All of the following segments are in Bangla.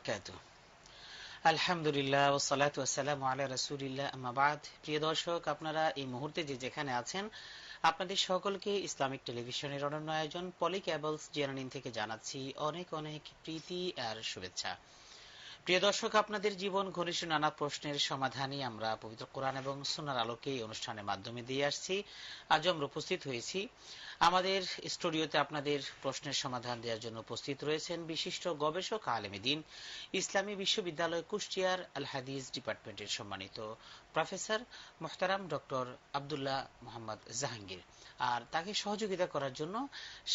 বারাকাতুহু। আলহামদুলিল্লাহ ওয়াসসালাতু ওয়াসসালামু আলা রাসূলিল্লাহ, আম্মা বাদ। প্রিয় দর্শক, আপনারা এই মুহূর্তে যে যেখানে আছেন, আপনাদের সকলকে ইসলামিক টেলিভিশনের অনন্য আয়োজন পলি কেবলস জেনানিন থেকে জানাচ্ছি অনেক অনেক প্রীতি আর শুভেচ্ছা। প্রিয় দর্শক, আপনাদের জীবন ঘনিষ্ঠ নানা প্রশ্নের সমাধানই আমরা পবিত্র কোরআন এবং সুন্নাহর আলোকে এই অনুষ্ঠানের মাধ্যমে দিয়ে আসছি। আজ আমরা উপস্থিত হয়েছি, আমাদের স্টুডিওতে আপনাদের প্রশ্নের সমাধান দেওয়ার জন্য উপস্থিত রয়েছেন বিশিষ্ট গবেষক, আলেমে দ্বীন, ইসলামী বিশ্ববিদ্যালয় কুষ্টিয়ার আল হাদিস ডিপার্টমেন্টের সম্মানিত প্রফেসর মোহতারাম ডক্টর আব্দুল্লাহ মোহাম্মদ জাহাঙ্গীর, আর তাকে সহযোগিতা করার জন্য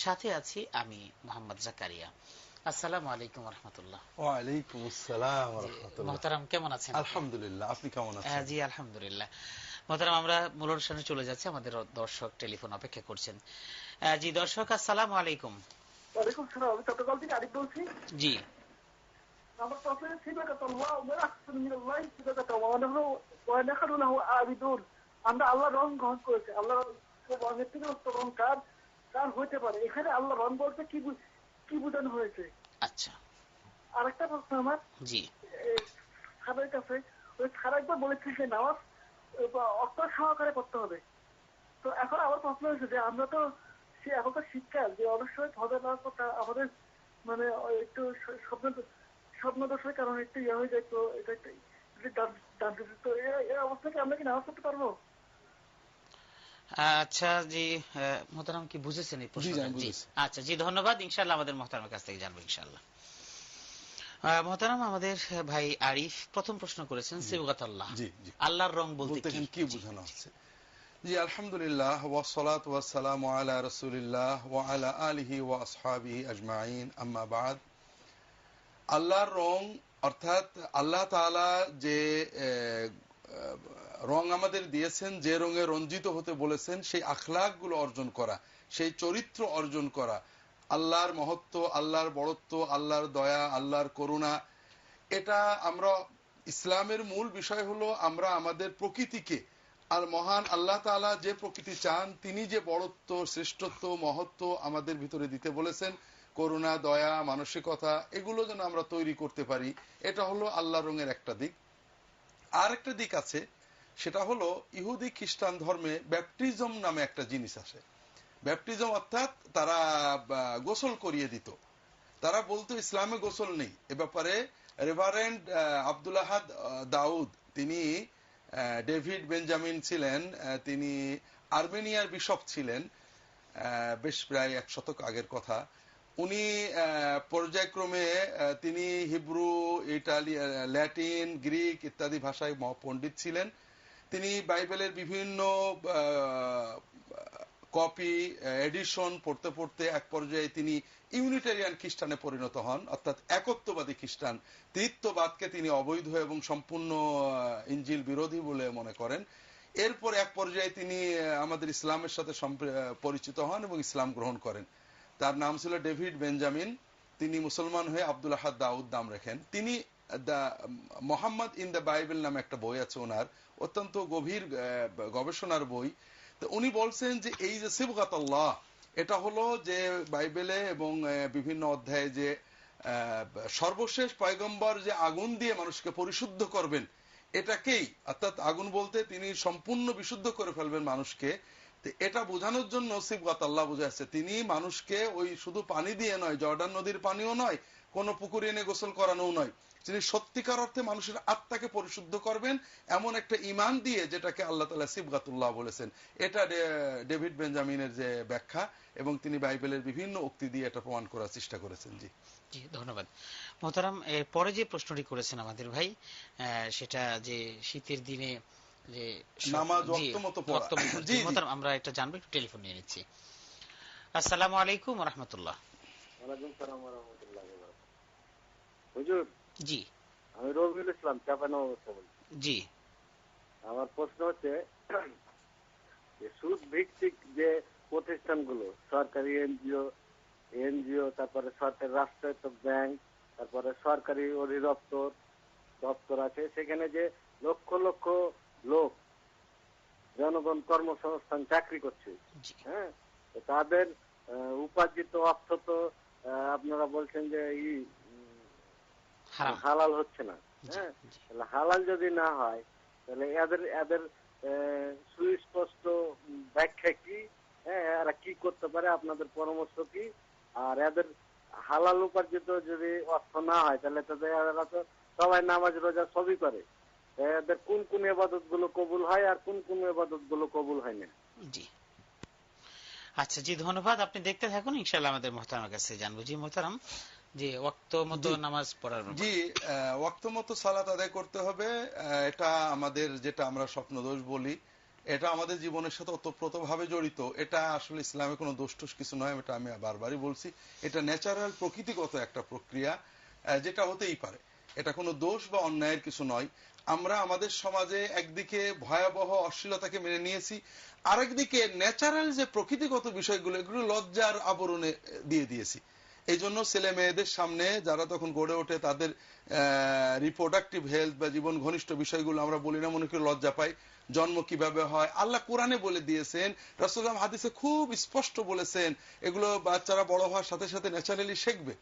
সাথে আছি আমি মোহাম্মদ জাকারিয়া। আসসালামু আলাইকুম ওয়া রাহমাতুল্লাহ। ওয়া আলাইকুম আসসালাম ওয়া রাহমাতুল্লাহ। মোহতারাম কেমন আছেন? আলহামদুলিল্লাহ, আপনি কেমন আছেন? জি আলহামদুলিল্লাহ। মোহতারাম, আমরা মূল অনুষ্ঠানে চলে যাচ্ছি, আমাদের দর্শক টেলিফোন অপেক্ষা করছেন। জি দর্শক, আসসালামু আলাইকুম। ওয়ালাইকুম আসসালাম। আমি চট্টগ্রাম থেকে আরিফ বলছি। জি। আমার প্রশ্ন ছিল আমরা আল্লাহ রং গ্রহণ করেছি, আল্লাহ রঙের থেকে রং কার কার হইতে পারে? এখানে আল্লাহ রং বলতে কি বোঝানো হয়েছে? আচ্ছা। আরেকটা প্রশ্ন আমার, জি, স্যারের কাছে, ওই স্যার একবার বলেছে যে নামাজ অক্ষর সহকারে করতে হবে। তো এখন আমার প্রশ্ন হয়েছে যে আমরা তো এখনকার শিক্ষা যে অনেক সময় ফজর নামাজ পড়তে আমাদের মানে একটু স্বপ্ন দোষের কারণে একটু ইয়ে হয়ে যায়, তো এটা তো এই অবস্থাকে আমরা কি নামাজ পড়তে পারবো? আচ্ছা। জি মোহতারাম কি বুঝেছেন এই প্রশ্নটা? জি আচ্ছা, জি ধন্যবাদ। ইনশাআল্লাহ আমাদের মোহতারামের কাছ থেকে জানবো ইনশাআল্লাহ। মোহতারাম, আমাদের ভাই আরিফ প্রথম প্রশ্ন করেছেন সিবগাতুল্লাহ, আল্লাহর রং বলতে কি বোঝানো হচ্ছে? জি আলহামদুলিল্লাহ, ওয়াসসালাতু ওয়াসসালামু আলা রাসূলিল্লাহ ওয়া আলা আলিহি ওয়া আসহাবিহি আজমাইন, আম্মা বাদ। আল্লাহর রং অর্থাৎ আল্লাহ তাআলা যে রং আমাদের দিয়েছেন, যে রঙে রঞ্জিত হতে বলেছেন, সেই আখলাক গুলো অর্জন করা, সেই চরিত্র অর্জন করা, আল্লাহর মহত্ব, আল্লাহর বড়ত্ব, আল্লাহর দয়া, আল্লাহর করুণা, এটা আমরা ইসলামের মূল বিষয় হলো আমরা আমাদের প্রকৃতিকে, আর মহান আল্লাহ তাআলা যে প্রকৃতি চান, তিনি যে বড়ত্ব, শ্রেষ্ঠত্ব, মহত্ব আমাদের ভিতরে দিতে বলেছেন, করুণা, দয়া, মানসিকতা, এগুলো যেন আমরা তৈরি করতে পারি, এটা হলো আল্লাহর রঙের একটা দিক। আর একটা দিক আছে, সেটা হলো ইহুদি খ্রিস্টান ধর্মে ব্যাপটিজম নামে একটা জিনিস আসে। ব্যাপটিজম অর্থাৎ তারা গোসল করিয়ে দিত। তারা বলতো ইসলামে গোসল নেই। এ ব্যাপারে রেভারেন্ড আব্দুল আহাদ দাউদ, তিনি ডেভিড বেঞ্জামিন ছিলেন, তিনি আর্মেনিয়ার বিশপ ছিলেন, বেশ প্রায় 1 শতক আগের কথা। উনি পর্যায়ক্রমে তিনি হিব্রু, ল্যাটিন, গ্রিক ইত্যাদি ভাষায় পণ্ডিত ছিলেন। তিনি বাইবেলের বিভিন্ন কপি, এডিশন পড়তে পড়তে এক পর্যায়ে তিনি ইউনিটেরিয়ান খ্রিস্টানে পরিণত হন, অর্থাৎ একত্ববাদী খ্রিস্টান। ত্রিত্ববাদকে তিনি অবৈধ এবং সম্পূর্ণ ইনজিল বিরোধী বলে মনে করেন। এরপর এক পর্যায়ে তিনি আমাদের ইসলামের সাথে পরিচিত হন এবং ইসলাম গ্রহণ করেন। তার নাম ছিল ডেভিড বেঞ্জামিন। তিনি মুসলমান হয়ে আব্দুল আহাদ দাউদ নাম রাখেন। তিনি মোহাম্মদ ইন দ্য বাইবেল নামে একটা বই আছে ওনার, অত্যন্ত গভীর গবেষণার বই। তো উনি বলছেন যে এই যে সিবগাতুল্লাহ, এটা হলো যে বাইবেলে এবং বিভিন্ন অধ্যায়ে যে সর্বশেষ পয়গম্বর যে আগুন দিয়ে মানুষকে পরিশুদ্ধ করবেন, এটাকেই, অর্থাৎ আগুন বলতে তিনি সম্পূর্ণ বিশুদ্ধ করে ফেলবেন মানুষকে, এটা বোঝানোর জন্য সিবগাতুল্লাহ বোঝাচ্ছে। তিনি মানুষকে ওই শুধু পানি দিয়ে নয়, জর্ডান নদীর পানিও নয়, কোন পুকুরে এনে গোসল করানোও নয়, তিনি সত্যিকার অর্থে মানুষের আত্মাকে পরিশুদ্ধ করবেন এমন একটা ঈমান দিয়ে, যেটাকে আল্লাহ তাআলা সিবগাতুল্লাহ বলেছেন। এটা ডেভিড বেঞ্জামিনের যে ব্যাখ্যা, এবং তিনি বাইবেলের বিভিন্ন উক্তি দিয়ে এটা প্রমাণ করার চেষ্টা করেছেন। জি জি ধন্যবাদ মোহতারাম। পরে যে প্রশ্নটি করেছেন আমাদের ভাই, সেটা যে শীতের দিনে যে নামাজ ওয়াক্তমতো পড়া, জি মোহতারাম আমরা একটা জানবো, একটু টেলিফোন নিয়ে নিচ্ছি। আসসালামু আলাইকুম ওয়া রাহমাতুল্লাহ। ওয়ালাইকুম সালাম ওয়া রাহমাতুল্লাহ। হুজুর, জি আমি রবিউল ইসলাম, চাঁপাইনবাবগঞ্জ বলছি। জি। আমার প্রশ্ন হচ্ছে, সুদ ভিত্তিক যে প্রতিষ্ঠানগুলো, সরকারি এনজিও, তারপরে সরকারি রাষ্ট্রায়ত্ত ব্যাংক, তারপরে সরকারি অধিদপ্তর দপ্তর আছে, সেখানে যে লক্ষ লক্ষ লোক, জনগণ কর্মসংস্থান চাকরি করছে, হ্যাঁ, তাদের উপার্জিত অর্থ তো আপনারা বলছেন যে হারাম। হালাল হচ্ছে না। জি, হ্যাঁ, জি। তাহলে হালাল যদি না হয় তাহলে এদের এদের সুস্পষ্ট ব্যাখ্যা কি? হ্যাঁ, এরা কি করতে পারে, আপনাদের পরামর্শ কি? আর এদের হালাল উপার্জিত যদি অর্থ না হয় তাহলে তাদের এরা তো সবাই নামাজ রোজা সবই করে, এদের কোন কোন ইবাদত গুলো কবুল হয় আর কোন কোন ইবাদত গুলো কবুল হয় না? জি, আচ্ছা জি, ধন্যবাদ। আপনি দেখতে থাকুন, ইনশাআল্লাহ আমাদের মোহতারামের কাছে জানবো। জি মোহতারাম, যে ওয়াক্ত মতো জি নামাজ পড়ার জি, ব্যাপার। ওয়াক্ত মতো সালাত আদায় করতে হবে। এটা আমাদের, যেটা আমরা স্বপ্নদোষ বলি, এটা আমাদের জীবনের সাথে ওতপ্রোতভাবে জড়িত। এটা আসলে ইসলামে কোনো দোষ টোষ কিছু নয়, এটা আমি বারবারই বলছি। এটা ন্যাচারাল, প্রকৃতিগত একটা প্রক্রিয়া, যেটা হতেই পারে। এটা কোনো দোষ বা অন্যায়ের কিছু নয়। আমরা আমাদের সমাজে একদিকে ভয়াবহ অশ্লীলতাকে মেনে নিয়েছি, আরেকদিকে ন্যাচারাল যে প্রকৃতিগত বিষয়গুলো, এগুলো লজ্জার আবরণে দিয়ে দিয়েছি। এই জন্য ছেলে মেয়েদের সামনে যারা তখন গড়ে ওঠে, তাদের রিপ্রোডাক্টিভ হেলথ বা জীবন ঘনিষ্ঠ বিষয়গুলো আমরা বলি না, মনে করি লজ্জা পাই। জন্ম কিভাবে হয় আল্লাহ কোরআনে বলে দিয়েছেন, রাসূলুল্লাহ হাদিসে খুব স্পষ্ট বলেছেন, এগুলো বাচ্চারা বড় হওয়ার সাথে সাথে ন্যাচারালি শিখবে।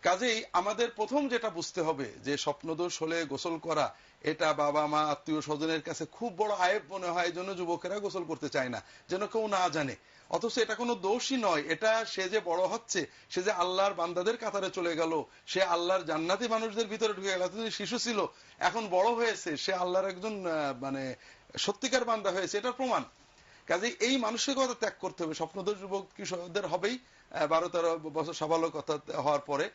কাজেই আমাদের প্রথম যেটা বুঝতে হবে যে স্বপ্নদোষ হলে গোসল করা, এটা বাবা মা আত্মীয় স্বজনের কাছে খুব বড় আয়েব মনে হয়। এই জন্য যুবকেরা গোসল করতে চায় না, যেন কেউ না জানে। অথচ এটা কোনো দোষই নয়। এটা সে যে বড় হচ্ছে, সে যে আল্লাহর বান্দাদের কাতারে চলে গেল, সে আল্লাহর জান্নাতি মানুষদের ভিতরে ঢুকে গেল। এতদিন শিশু ছিল, এখন বড় হয়েছে, সে আল্লাহর একজন মানে সত্যিকার বান্দা হয়েছে, এটার প্রমাণ। কাজে এই মানসিকতা ত্যাগ করতে হবে। স্বপ্নদোষ যুবক কিশোরদের হবেই 12-13 বছর সাবালকতা হওয়ার পরে।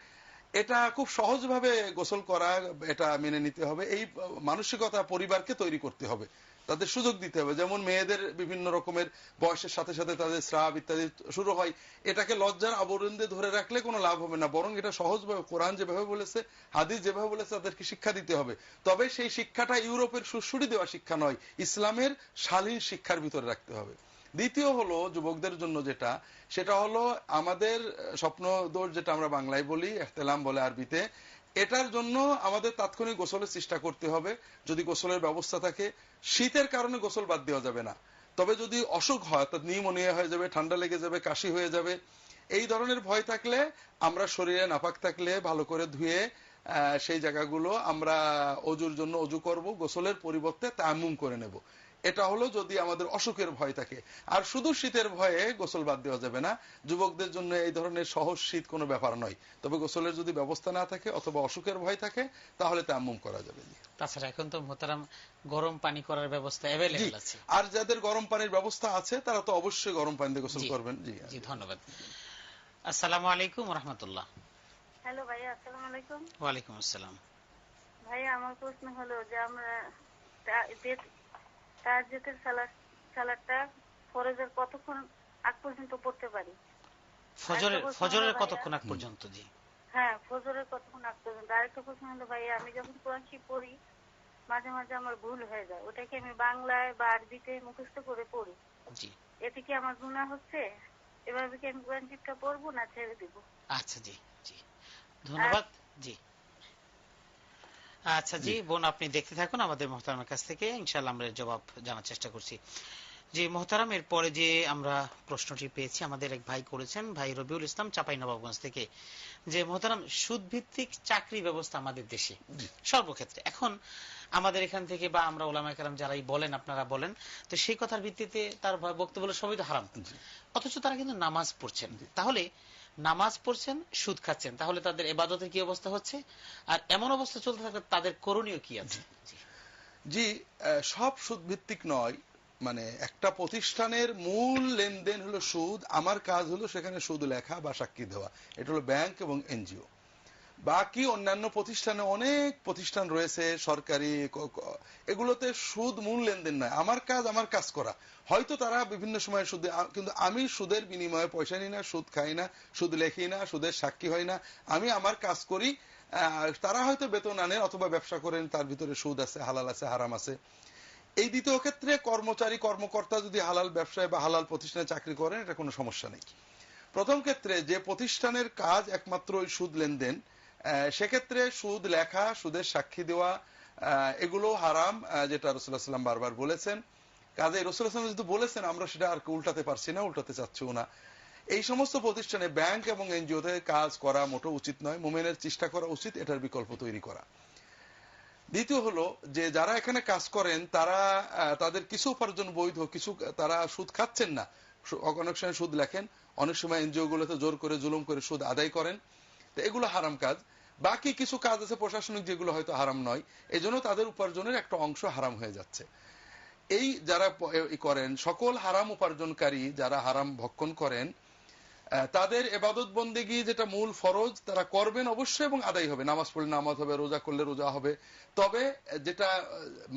এটা খুব সহজভাবে গোসল করা, এটা মেনে নিতে হবে। এই মানসিকতা পরিবারকে তৈরি করতে হবে, তাদের সুযোগ দিতে হবে। যেমন মেয়েদের বিভিন্ন রকমের বয়সের সাথে সাথে তাদের স্রাব ইত্যাদি শুরু হয়, এটাকে লজ্জার আবরণ দিয়ে ধরে রাখলে কোনো লাভ হবে না। বরং এটা সহজভাবে, কোরআন যেভাবে বলেছে, হাদিস যেভাবে বলেছে, তাদেরকে শিক্ষা দিতে হবে। তবে সেই শিক্ষাটা ইউরোপের সুড়সুড়ি দেওয়া শিক্ষা নয়, ইসলামের শালীন শিক্ষার ভিতরে রাখতে হবে। দ্বিতীয় হলো যুবকদের জন্য যেটা, সেটা হলো আমাদের স্বপ্ন দোষ, যেটা আমরা বাংলায় বলি, এহতেলাম বলে আরবিতে। এটার জন্য আমাদের তাৎক্ষণিক গোসলের চেষ্টা করতে হবে, যদি গোসলের ব্যবস্থা থাকে। শীতের কারণে গোসল বাদ দেওয়া যাবে না। তবে যদি অসুখ হয়, অর্থাৎ নিউমোনিয়া হয়ে যাবে, ঠান্ডা লেগে যাবে, কাশি হয়ে যাবে, এই ধরনের ভয় থাকলে আমরা শরীরে নাপাক থাকলে ভালো করে ধুয়ে সেই জায়গাগুলো আমরা অজুর জন্য অজু করব, গোসলের পরিবর্তে তায়াম্মুম করে নেব। এটা হলো যদি আমাদের অসুখের ভয় থাকে। আর শুধু শীতের ভয়ে গোসল বাদ দেওয়া যাবে না। যুবকদের জন্য এই ধরনের সহজ শীত কোনো ব্যাপার নয়। তবে গোসলের যদি ব্যবস্থা না থাকে অথবা অসুখের ভয় থাকে, তাহলে তায়াম্মুম করা যাবে। তাছাড়া এখন তো মোহতারাম গরম পানি করার ব্যবস্থা জি, অ্যাভেলেবল আছে। আর যাদের গরম পানির ব্যবস্থা আছে তারা তো অবশ্যই গরম পানি দিয়ে গোসল জি করবেন। জি জি, ধন্যবাদ। আসসালামু আলাইকুম রাহমাতুল্লাহ। হ্যালো ভাইয়া, আসসালামু আলাইকুম। ওয়ালাইকুম আসসালাম। ভাইয়া, আমার প্রশ্ন হলো যে আমরা তাহাজ্জুদের সালাতটা ফরজের কতক্ষণ আগ পর্যন্ত পড়তে পারি? আরেকটা প্রশ্ন হলো ফজরের ভাইয়া, কতক্ষণ আগ পর্যন্ত? জি, হ্যাঁ ফজরের কতক্ষণ আগ পর্যন্ত। আরেকটা প্রশ্ন হলো ভাইয়া, আমি যখন কোরআন শরীফ পড়ি মাঝে মাঝে আমার ভুল হয়ে যায়, ওটাকে আমি বাংলায় বা আরবিতে মুখস্থ করে পড়ি, জি, এতে কি আমার গুনাহ হচ্ছে? এভাবে কি আমি কোরআন শরীফটা পড়বো না ছেড়ে দিব? আচ্ছা জি, জি, ধন্যবাদ। জি, আচ্ছা জি বোন, আপনি দেখতে থাকুন আমাদের মোহতারামের কাছ থেকে, ইনশাআল্লাহ আমরা এর জবাব জানার চেষ্টা করছি। জি মোহতারাম, এরপরে যে আমরা প্রশ্নটি পেয়েছি, আমাদের এক ভাই করেছেন, ভাই রবিউল ইসলাম চাঁপাইনবাবগঞ্জ থেকে, যে মোহতারাম সুদ ভিত্তিক চাকরি ব্যবস্থা আমাদের দেশে সর্বক্ষেত্রে এখন আমাদের এখান থেকে বা আমরা ওলামায়ে কেরাম যারাই বলেন, আপনারা বলেন, তো সেই কথার ভিত্তিতে তার বক্তব্য হলো সবই তো হারাম, অথচ তারা কিন্তু নামাজ পড়ছেন। তাহলে নামাজ পড়ছেন, সুদ খাচ্ছেন, তাহলে তাদের ইবাদতের কি অবস্থা হচ্ছে? আর এমন অবস্থা চলতে থাকলে তাদের করণীয় কি আছে? জি, সব সুদ ভিত্তিক নয়। মানে একটা প্রতিষ্ঠানের মূল লেনদেন হলো সুদ। আমার কাজ হলো সেখানে সুদ লেখা বা সাক্ষী দেওয়া। এটা হলো ব্যাংক এবং এনজিও। বাকি অন্যান্য প্রতিষ্ঠানে অনেক প্রতিষ্ঠান রয়েছে সরকারি, এগুলোতে সুদ মূল লেনদেন নয়। আমার কাজ করা। হয়তো তারা বিভিন্ন সময় সুদে, কিন্তু আমি সুদের বিনিময়ে পয়সা নিই না, সুদ খাই না, সুদ লেখি না, সুদের সাক্ষী হয় না। আমি আমার কাজ করি। তারা হয়তো বেতন আনেন অথবা ব্যবসা করেন, তার ভিতরে সুদ আছে, হালাল আছে, হারাম আছে। এই দ্বিতীয় ক্ষেত্রে কর্মচারী কর্মকর্তা যদি হালাল ব্যবসায় বা হালাল প্রতিষ্ঠানে চাকরি করেন, এটা কোনো সমস্যা নেই। প্রথম ক্ষেত্রে যে প্রতিষ্ঠানের কাজ একমাত্র ওই সুদ লেনদেন, সেক্ষেত্রে সুদ লেখা, সুদের সাক্ষী দেওয়া, এগুলো হারাম, যেটা রাসূলুল্লাহ সাল্লাল্লাহু আলাইহি ওয়াসাল্লাম বারবার বলেছেন। কাজে রাসূলুল্লাহ সাল্লাল্লাহু আলাইহি ওয়াসাল্লাম যেহেতু বলেছেন, আমরা সেটা আর উল্টাতে পারছি না, উল্টাতে চাচ্ছিও না। এই সমস্ত প্রতিষ্ঠানে ব্যাংক এবং এনজিওতে কাজ করা মোটেও উচিত নয়। মোমেনের চেষ্টা করা উচিত এটার বিকল্প তৈরি করা। দ্বিতীয় হলো যে যারা এখানে কাজ করেন তারা তাদের কিছু উপার্জন বৈধ, কিছু তারা সুদ খাচ্ছেন না, অনেক সময় সুদ লেখেন, অনেক সময় এনজিও গুলোতে জোর করে জুলুম করে সুদ আদায় করেন, তো এগুলো হারাম কাজ। বাকি কিছু কাজ আছে প্রশাসনিক যেগুলো হয়তো হারাম নয়, এজন্য তাদের উপার্জনের একটা অংশ হারাম হয়ে যাচ্ছে। এই যারা করেন, সকল হারাম উপার্জনকারী যারা হারাম ভক্ষণ করেন, তাদের এবাদত বন্দেগী যেটা মূল ফরজ তারা করবেন অবশ্যই এবং আদায় হবে। নামাজ পড়লে নামাজ হবে, রোজা করলে রোজা হবে। তবে যেটা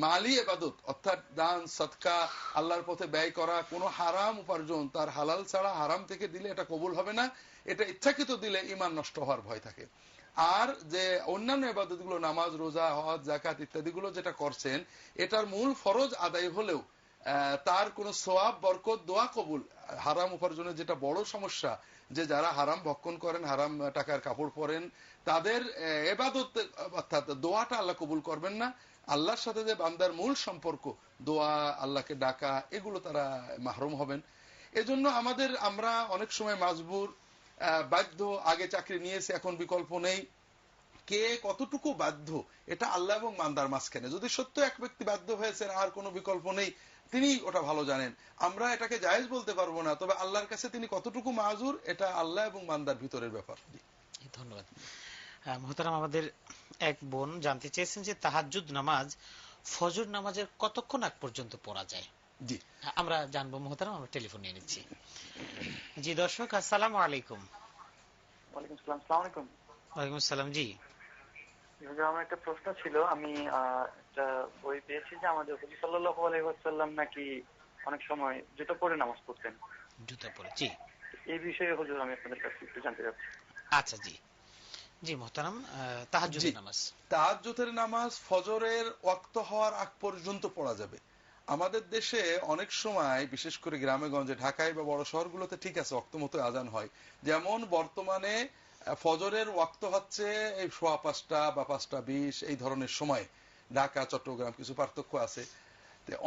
মালি এবাদত অর্থাৎ দান সদকা আল্লাহর পথে ব্যয় করা, কোনো হারাম উপার্জন তার হালাল ছাড়া হারাম থেকে দিলে এটা কবুল হবে না। এটা ইচ্ছাকৃত দিলে ঈমান নষ্ট হওয়ার ভয় থাকে। আর যে অন্যান্য ইবাদত গুলো নামাজ রোজা হজ যাকাত ইত্যাদি গুলো যেটা করছেন, এটার মূল ফরজ আদায় হলেও তার কোন সওয়াব বরকত দোয়া কবুল, হারাম উপার্জনের যেটা বড় সমস্যা যে যারা হারাম ভক্ষণ করেন, হারাম টাকার কাপড় পরেন, তাদের ইবাদত অর্থাৎ দোয়াটা আল্লাহ কবুল করবেন না। আল্লাহর সাথে যে বান্দার মূল সম্পর্ক দোয়া, আল্লাহকে ডাকা, এগুলো তারা মাহরুম হবেন। এজন্য আমরা অনেক সময় মাজবুর, বাধ্য, আগে চাকরি নিয়েছে এখন বিকল্প নেই, কে কতটুকু বাধ্য এটা আল্লাহ এবং বান্দার মাঝখানে। যদি সত্য এক ব্যক্তি বাধ্য হয়েছেন আর কোনো বিকল্প নেই, তিনি ওটা ভালো জানেন, আমরা এটাকে জায়েজ বলতে পারবো না, তবে আল্লাহর কাছে তিনি কতটুকু মাজুর এটা আল্লাহ এবং বান্দার ভিতরের ব্যাপার। ধন্যবাদ মোহতারাম। আমাদের এক বোন জানতে চেয়েছেন যে তাহাজ্জুদ নামাজ ফজর নামাজের কতক্ষণ আগ পর্যন্ত পড়া যায়? জি, আমরা জানবো মোহতারাম, আমরা টেলিফোন নিয়ে নিচ্ছি। জি দর্শক, আসসালামু আলাইকুম। ওয়ালাইকুম আসসালাম। আসসালামু আলাইকুম। ওয়ালাইকুম আসসালাম। জি, আমার একটা প্রশ্ন ছিল। আমি একটা বই পেয়েছি যে আমাদের নবী সাল্লাল্লাহু আলাইহি ওয়াসাল্লাম নাকি অনেক সময় জুতো পরে নামাজ পড়তেন। জুতো পরে? জি, এই বিষয়ে হুজুর আমি আপনাদের কাছে একটু জানতে চাচ্ছি। আচ্ছা। জি জি মোহতারাম, তাহাজ্জুদের নামাজ, তাহাজ্জুদের নামাজ ফজরের ওয়াক্ত হওয়ার আগ পর্যন্ত পড়া যাবে। আমাদের দেশে অনেক সময় বিশেষ করে গ্রামে গঞ্জে, ঢাকায় বা বড় শহরগুলোতে ঠিক আছে ওয়াক্ত মতো আজান হয়। যেমন বর্তমানে ফজরের ওয়াক্ত হচ্ছে এই 5:15 বা 5:20 এই ধরনের সময়। ঢাকা চট্টগ্রাম কিছু পার্থক্য আছে।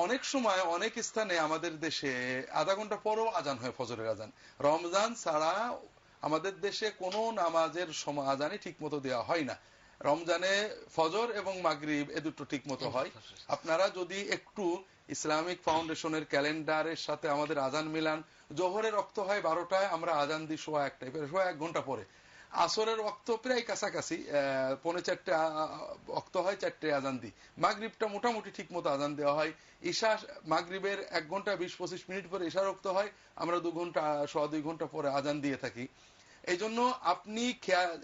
অনেক সময় অনেক স্থানে আমাদের দেশে আধা ঘন্টা পরেও আজান হয় ফজরের আজান। রমজান ছাড়া আমাদের দেশে কোনো নামাজের সময় আজানই ঠিক মতো দেওয়া হয় না। রমজানে ফজর এবং মাগরিব এ দুটো ঠিক মতো হয়। আপনারা যদি একটু ইসলামিক ফাউন্ডেশনের ক্যালেন্ডারের সাথে আমাদের আজান মিলান, জোহরের রক্ত হয় 12টায়, আমরা আজান দিই 1:15, প্রায় 1 ঘন্টা পরে। আসরের রক্ত প্রায় কাছাকাছি 3:45 রক্ত হয়, 4টায় আজান দিই। মাগরিবটা মোটামুটি ঠিক মতো আজান দেওয়া হয়। ঈশা মাগরিবের 1 ঘন্টা 20-25 মিনিট পরে ঈশা রক্ত হয়, আমরা 2 ঘন্টা 2.25 ঘন্টা পরে আজান দিয়ে থাকি। এই জন্য আপনি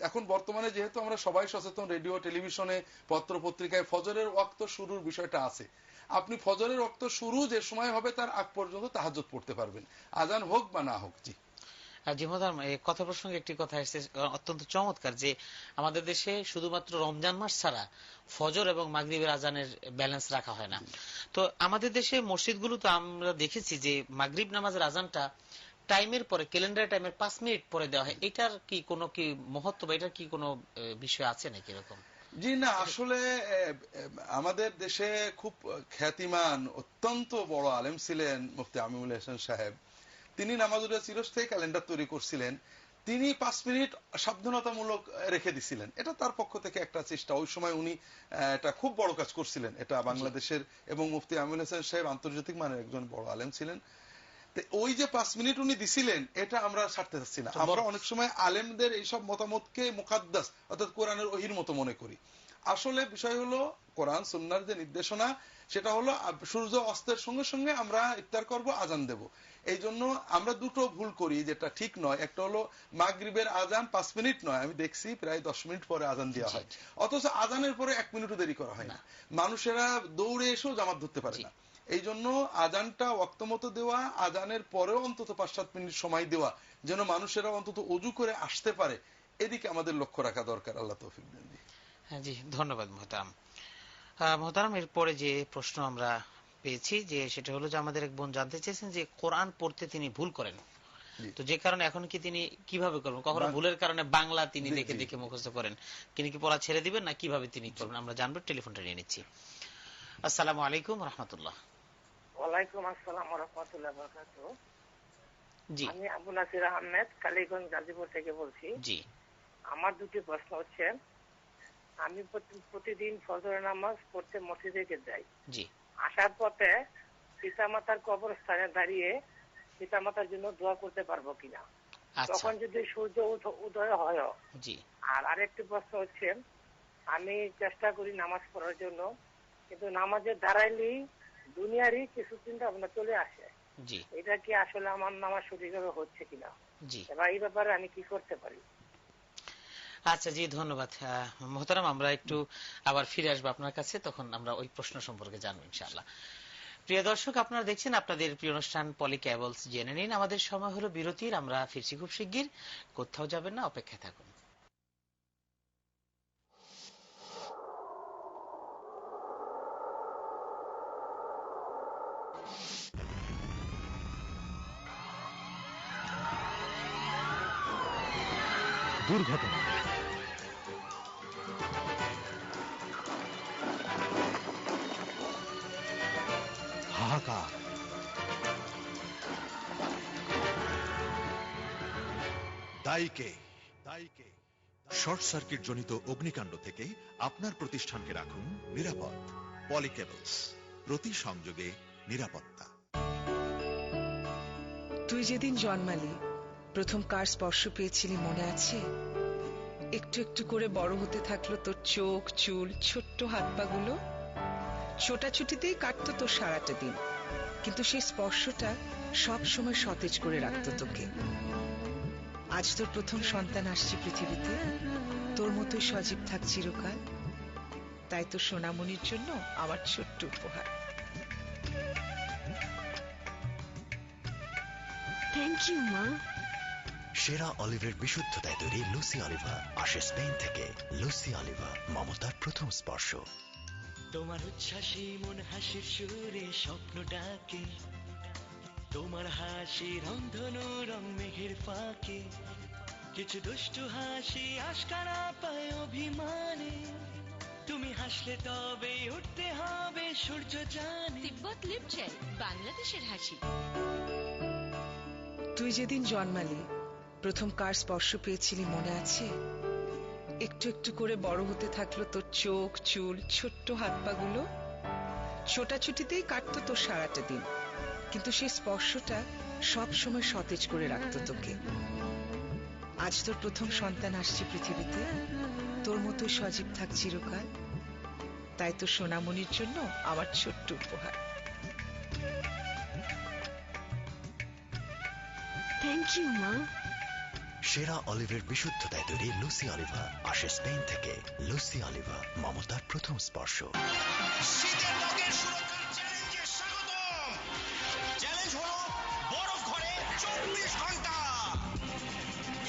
এখন বর্তমানে যেহেতু আমরা সবাই সচেতন, রেডিও টেলিভিশনে পত্র পত্রিকায় ফজরের ওয়াক্ত শুরুর বিষয়টা আছে। আপনি ফজরের ওয়াক্ত শুরু যে সময় হবে তার আগ পর্যন্ত তাহাজ্জুদ পড়তে পারবেন, আজান হোক বা না হোক। জি জি মোহতারাম, এই কথা প্রসঙ্গে একটি কথা এসেছে অত্যন্ত চমৎকার, যে আমাদের দেশে শুধুমাত্র রমজান মাস ছাড়া ফজর এবং মাগরিবের আজানের ব্যালেন্স রাখা হয় না। তো আমাদের দেশে মসজিদগুলোতে আমরা দেখেছি যে মাগরিব নামাজের আজানটা টাইমের পরে, ক্যালেন্ডার টাইমের 5 মিনিট পরে দেওয়া হয়। এটার কি কোনো কি মহত্ব বা এটার কি কোনো বিষয় আছে নাকি এরকম? জি না, আসলে আমাদের দেশে খুব খ্যাতিমান অত্যন্ত বড় আলেম ছিলেন মুফতি আমিনুল হাসান সাহেব। তিনি নামাজুলের চিরস্থায়ী ক্যালেন্ডার তৈরি করছিলেন। তিনি 5 মিনিট সাবধানতামূলক রেখে দিছিলেন। এটা তার পক্ষ থেকে একটা চেষ্টা। ওই সময় উনি এটা খুব বড় কাজ করছিলেন, এটা বাংলাদেশের, এবং মুফতি আমিনুল হাসান সাহেব আন্তর্জাতিক মানের একজন বড় আলেম ছিলেন। ওই যে 5 মিনিট উনি দিছিলেন, এটা আমরা ছাড়তে চাচ্ছি না। আমরা অনেক সময় আলেমদের এইসব মতামতকে মুকাদ্দাস অর্থাৎ কোরআনের ওহির মতো মনে করি। আসলে বিষয় হলো কোরআন সুন্নাহর যে নির্দেশনা, সেটা হলো সূর্য অস্তের সঙ্গে সঙ্গে আমরা ইফতার করব, আজান দেব। এই জন্য আমরা দুটো ভুল করি যেটা ঠিক নয়। একটা হলো মাগরিবের আজান 5 মিনিট নয়, আমি দেখছি প্রায় 10 মিনিট পরে আজান দেওয়া হয়, অথচ আজানের পরে 1 মিনিটও দেরি করা হয় না। মানুষেরা দৌড়ে এসেও জামাত ধরতে পারে না। এই জন্য আজানটা ওয়াক্ত মতো দেওয়া, আজানের পরেও অন্তত 5-7 মিনিট সময় দেওয়া, যেন মানুষেরা অন্তত ওযু করে আসতে পারে, এদিকে আমাদের লক্ষ্য রাখা দরকার। আল্লাহ তৌফিক দেন। হ্যাঁ জি, ধন্যবাদ মোহতারাম। মোহতারাম, এরপরে যে প্রশ্ন আমরা পেয়েছি যে সেটা হলো যে আমাদের এক বোন জানতে চেয়েছেন যে কোরআন পড়তে তিনি ভুল করেন, তো যে কারণে এখন কি তিনি কিভাবে করবেন? কখনো ভুলের কারণে বাংলা তিনি দেখে দেখে মুখস্থ করেন, তিনি কি পড়া ছেড়ে দিবেন না কিভাবে তিনি করবেন? আমরা জানবো, টেলিফোনটা নিয়ে নিচ্ছি। আসসালামু আলাইকুম রাহমাতুল্লাহ। ওয়ালাইকুম আসসালাম ওয়া রাহমাতুল্লাহি ওয়া বারাকাতুহু। জি আমি আবু নাসির আহমেদ কালীগঞ্জ গাজীপুর থেকে বলছি। জি আমার দুটি প্রশ্ন হচ্ছে, আমি প্রতিদিন ফজরের নামাজ পড়তে মসজিদে যাই। জি আসার পথে পিতামাতার কবরস্থানে দাঁড়িয়ে পিতামাতার জন্য দোয়া করতে পারবো কিনা, আচ্ছা তখন যদি সূর্য উদয় হয়। জি আর আরেকটি প্রশ্ন হচ্ছে, আমি চেষ্টা করি নামাজ পড়ার জন্য, কিন্তু নামাজে দাঁড়াইলেই দুনিয়ারই কিছু চিন্তা ভাবনা চলে আসে। জি এটা কি আসলে আমার নামাজ সঠিকভাবে হচ্ছে কিনা, জি এবার এই ব্যাপারে আমি কি করতে পারি? আচ্ছা জি ধন্যবাদ মোহতারাম। আমরা একটু আবার ফিরে আসবো আপনার কাছে, তখন আমরা ওই প্রশ্ন সম্পর্কে জানবো ইনশাআল্লাহ। প্রিয় দর্শক, আপনারা দেখছেন আপনাদের প্রিয় অনুষ্ঠান পলি ক্যাবলস জেনে নিন। আমাদের সময় হলো বিরতির, আমরা ফিরছি খুব শিগগির, কোথাও যাবেন না, অপেক্ষায় থাকুন। দুর্ঘটনা, হাহাকার, দায়ী কে? শর্ট সার্কিট জনিত অগ্নিকাণ্ড থেকে আপনার প্রতিষ্ঠানকে রাখুন নিরাপদ। পলি কেবলস, প্রতি সংযোগে নিরাপত্তা। তুই যেদিন জন্মালি প্রথম কার স্পর্শ পেয়েছিলি মনে আছে? একটু একটু করে বড় হতে থাকলো তোর চোখ, চুল, ছোট্ট হাত পা গুলো। ছোটাছুটিতেই কাটতো তোর সারাটা দিন, কিন্তু সেই স্পর্শটা সব সময় সতেজ করে রাখতো তোকে। আজ তোর প্রথম সন্তান আসছে পৃথিবীতে, তোর মতোই সজীব থাক চিরকাল। তাই তো সোনামণির জন্য আমার ছোট্ট উপহার। থ্যাংক ইউ মা। সেরা অলিভের বিশুদ্ধতায় তৈরি লুসি অলিভা আসে স্পেন থেকে। লুসি অলিভা, মমতার প্রথম স্পর্শ। তোমার উচ্ছ্বাসী মন হাসির সুরে স্বপ্ন ডাকে, তোমার হাসি রংধনু রং মেঘের ফাঁকে, কিছু দুষ্টু হাসি আশকারা পায় অভিমানে, তুমি হাসলে তবে উঠতে হবে সূর্য জানে। তিব্বত লিপ চাই, বাংলাদেশের হাসি। তুই যেদিন জন্মালি প্রথম কার স্পর্শ পেয়েছিলি মনে আছে? একটু একটু করে বড় হতে থাকলো তোর চোখ, চুল, ছোট্ট হাত পা গুলো। ছোটাছুটিতেই কাটতো তোর সারাটা দিন, কিন্তু সেই স্পর্শটা সব সময় সতেজ করে রাখতো তোকে। আজ তোর প্রথম সন্তান আসছে পৃথিবীতে, তোর মতোই সজীব থাক চিরকাল। তাই তো সোনামণির জন্য আমার ছোট্ট উপহার। থ্যাংক ইউ মা। সেরা অলিভের বিশুদ্ধতায় তৈরি লুসি অলিভা আসে স্পেন থেকে। লুসি অলিভা, মমতার প্রথম স্পর্শ। শীতের ত্বকের সুরক্ষার চ্যালেঞ্জে স্বাগতম। চ্যালেঞ্জ হলো বরফ ঘরে 24 ঘন্টা।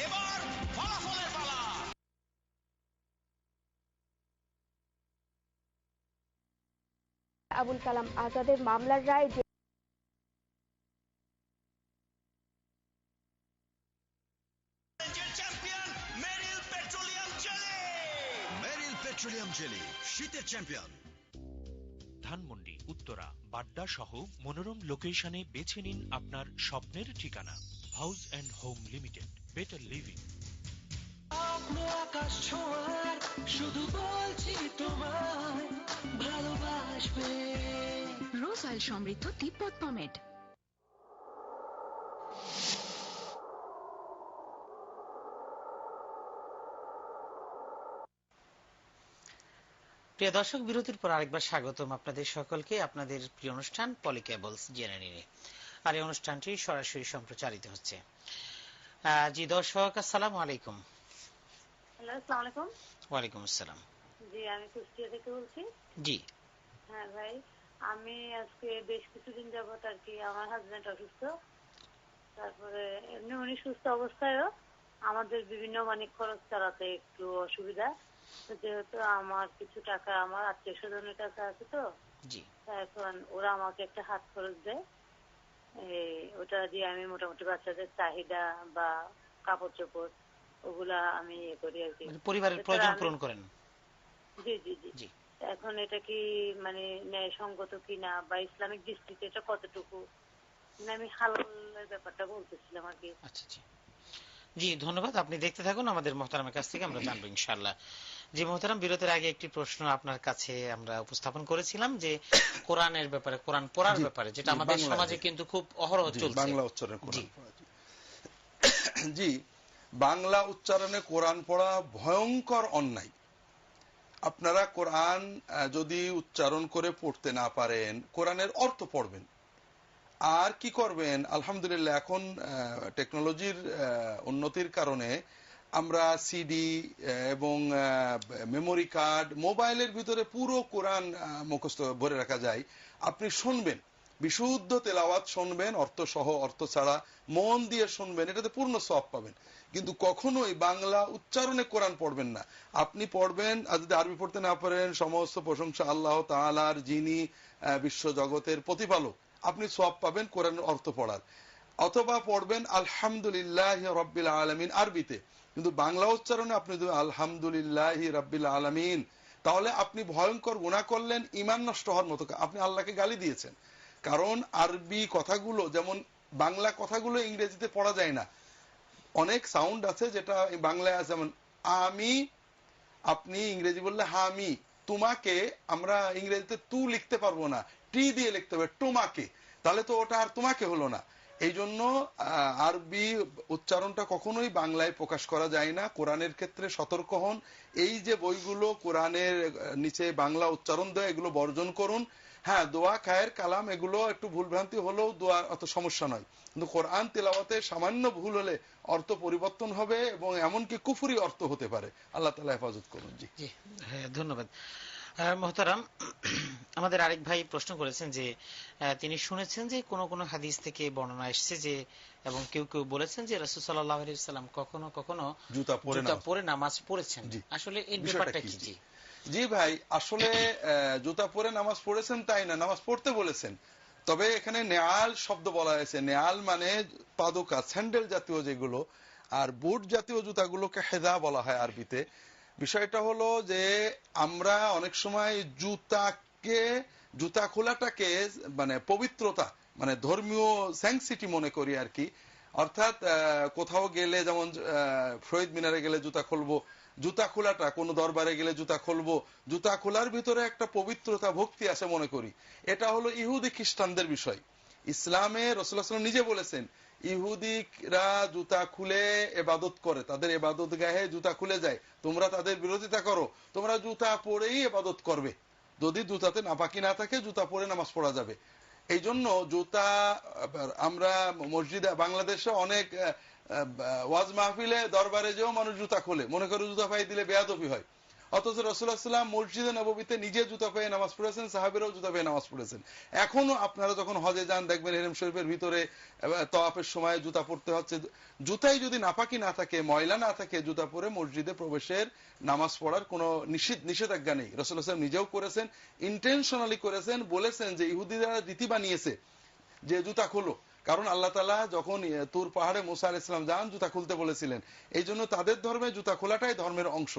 এবার ফলাফলের পালা। আবুল কালাম আজাদের মামলার রায় পেট্রোলিয়াম জেলি, শীতের চ্যাম্পিয়ন। ধানমন্ডি, উত্তরা, বাড্ডা সহ মনোরম লোকেশনে বেছে নিন আপনার স্বপ্নের ঠিকানা। House and home limited, better living. আকাশ ছোঁয়ার শুধু বলছি তোমায় ভালোবাসবে। রোজ অয়েল সমৃদ্ধ তিব্বত পমেড। প্রিয় দর্শক, বিরতির পর আরেকবার স্বাগতম আপনাদের সকলকে আপনাদের প্রিয় অনুষ্ঠান পলি কেবলস জেনে নিনে। আর এই অনুষ্ঠানটি সরাসরি সম্প্রচারিত হচ্ছে। জি দর্শক, আসসালামু আলাইকুম। হ্যালো, আসসালামু আলাইকুম। ওয়ালাইকুম আসসালাম। জি, আমি কুষ্টিয়া থেকে বলছি। জি হ্যাঁ ভাই, আমি আজকে বেশ কিছুদিন যাবত আর কি, আমার হাজবেন্ড অসুস্থ, তারপরে এমনি উনি সুস্থ অবস্থায়ও আমাদের বিভিন্ন মানে খরচ চালাতে একটু অসুবিধা। যেহেতু আমার কিছু টাকা আমার আত্মীয় স্বজনের কাছে আছে, তো এখন ওরা আমাকে একটা হাত খরচ দেয়, ওটা দিয়ে আমি মোটামুটি বাচ্চাদের চাহিদা বা কাপড় চোপড় ওগুলা আমি ইয়ে করি আর কি, পরিবারের প্রয়োজন পূরণ করেন। জি জি জি। এখন এটা কি মানে ন্যায়সঙ্গত কিনা বা ইসলামিক দৃষ্টিতে এটা কতটুকু মানে আমি হালালের ব্যাপারটা বলতেছিলাম আর কি। আচ্ছা জি জি, ধন্যবাদ। আপনি দেখতে থাকুন, আমাদের মোহতারামের কাছ থেকে আমরা জানবো ইনশাআল্লাহ। জি মোহতারাম, বিরতির আগে একটি প্রশ্ন আপনার কাছে আমরা উপস্থাপন করেছিলাম যে কোরআনের ব্যাপারে, কোরআন পড়ার ব্যাপারে, যেটা আমাদের সমাজে কিন্তু খুব অহরহ চলছে। বাংলা উচ্চারণে কোরআন পড়া। জি, বাংলা উচ্চারণে কোরআন পড়া ভয়ঙ্কর অন্যায়। আপনারা কোরআন যদি উচ্চারণ করে পড়তে না পারেন, কোরআনের অর্থ পড়বেন। আর কি করবেন, আলহামদুলিল্লাহ এখন টেকনোলজির উন্নতির কারণে আমরা সিডি এবং মেমোরি কার্ড, মোবাইলের ভিতরে পুরো কোরআন মুখস্থ ভরে রাখা যায়। আপনি শুনবেন, বিশুদ্ধ তেলাওয়াত শুনবেন, অর্থ সহ অর্থ ছাড়া মন দিয়ে শুনবেন, এটাতে পূর্ণ সওয়াব পাবেন। কিন্তু কখনোই বাংলা উচ্চারণে কোরআন পড়বেন না। আপনি পড়বেন, আর যদি আরবি পড়তে না পারেন, সমস্ত প্রশংসা আল্লাহ তাআলার, যিনি বিশ্ব জগতের প্রতিপালক, আপনি সওয়াব পাবেন কোরআনের অর্থ পড়ার। অথবা পড়বেন আলহামদুলিল্লাহি রাব্বিল আলামিন আরবিতে, কিন্তু বাংলা উচ্চারণে আপনি যদি আলহামদুলিল্লাহি রাব্বিল আলামিন, তাহলে আপনি ভয়ঙ্কর গুনাহ করলেন, ঈমান নষ্ট হওয়ার মতো, আপনি আল্লাহকে গালি দিয়েছেন। কারণ আরবি কথাগুলো, যেমন বাংলা কথাগুলো ইংরেজিতে পড়া যায় না। অনেক সাউন্ড আছে যেটা বাংলায় আছে, যেমন আমি, আপনি ইংরেজি বললে হামি, তোমাকে আমরা ইংরেজিতে তু লিখতে পারবো না, টি দিয়ে লিখতে হবে তোমাকে, তাহলে তো ওটা আর তোমাকে হলো না। এই জন্য আরবি উচ্চারণটা কখনোই বাংলায় প্রকাশ করা যায় না। কোরআনের ক্ষেত্রে সতর্ক হন। এই যে বইগুলো কোরআনের নিচে বাংলা উচ্চারণ দেয়, এগুলো বর্জন করুন। হ্যাঁ, দোয়া, খায়ের কালাম, এগুলো একটু ভুলভ্রান্তি হলেও দোয়া অত সমস্যা নয়, কিন্তু কোরআন তেলাওয়াতে সামান্য ভুল হলে অর্থ পরিবর্তন হবে এবং এমনকি কুফরি অর্থ হতে পারে। আল্লাহ তাআলা হেফাজত করুন। জি জি, হ্যাঁ, ধন্যবাদ মোহতারাম। আমাদের আরেক ভাই প্রশ্ন করেছেন যে তিনি শুনেছেন যে কোন কোন হাদিস থেকে বর্ণনা এসেছে যে, এবং কেউ কেউ বলেছেন যে রাসূল সাল্লাল্লাহু আলাইহি ওয়াসাল্লাম কখনো কখনো জুতা পরে নামাজ পড়েছেন। আসলে এই ব্যাপারটা কি? জি জি ভাই, আসলে জুতা পরে নামাজ পড়েছেন তাই না, নামাজ পড়তে বলেছেন। তবে এখানে নেয়াল শব্দ বলা হয়েছে। নেয়াল মানে পাদুকা, স্যান্ডেল জাতীয় যেগুলো, আর বুট জাতীয় জুতাগুলোকে হেদা বলা হয় আরবিতে। বিষয়টা হলো যে আমরা অনেক সময় জুতা খোলাটাকে মানে পবিত্রতা, মানে ধর্মীয় স্যাংসিটি মনে করি আর কি। অর্থাৎ কোথাও গেলে, যেমন শহীদ মিনারে গেলে জুতা খুলবো, জুতা খোলাটা কোনো দরবারে গেলে জুতা খুলবো, জুতা খোলার ভিতরে একটা পবিত্রতা, ভক্তি আছে মনে করি। এটা হলো ইহুদি খ্রিস্টানদের বিষয়। ইসলামে রাসূলুল্লাহ সাল্লাল্লাহু আলাইহি ওয়াসাল্লাম নিজে বলেছেন, ইহুদিরা জুতা খুলে ইবাদত করে, তাদের ইবাদত গাহে জুতা খুলে যায়, তোমরা তাদের বিরোধিতা করো, তোমরা জুতা পরেই ইবাদত করবে। যদি জুতাতে নাপাকি না থাকে, জুতা পরে নামাজ পড়া যাবে। এই জন্য জুতা, আমরা মসজিদে বাংলাদেশে অনেক ওয়াজ মাহফিলে, দরবারে যেও মানুষ জুতা খোলে, মনে করে জুতা পায়ে দিলে বেয়াদবি হয়। অথচ রাসূলুল্লাহ সাল্লাল্লাহু আলাইহি ওয়াসাল্লাম মসজিদে নববীতে নিজে জুতা পায়ে নামাজ পড়েছেন, সাহাবীরাও জুতা পায়ে নামাজ পড়েছেন। এখনো আপনারা যখন হজে যান দেখবেন হেরেম শরীফের ভিতরে তাওয়াফের সময় জুতা পরতে হচ্ছে। জুতাই যদি নাপাকি না থাকে, ময়লা না থাকে, জুতা পরে মসজিদে প্রবেশের, নামাজ পড়ার কোনো নিষেধাজ্ঞা নেই। রাসূলুল্লাহ সাল্লাল্লাহু আলাইহি ওয়াসাল্লাম নিজেও করেছেন, ইন্টেনশনালি করেছেন, বলেছেন যে ইহুদিরা রীতি বানিয়েছে যে জুতা খোলো। কারণ আল্লাহ তাআলা যখন তুর পাহাড়ে মুসা আলাইহিস সালাম যান, জুতা খুলতে বলেছিলেন। এই জন্য তাদের ধর্মে জুতা খোলাটাই ধর্মের অংশ।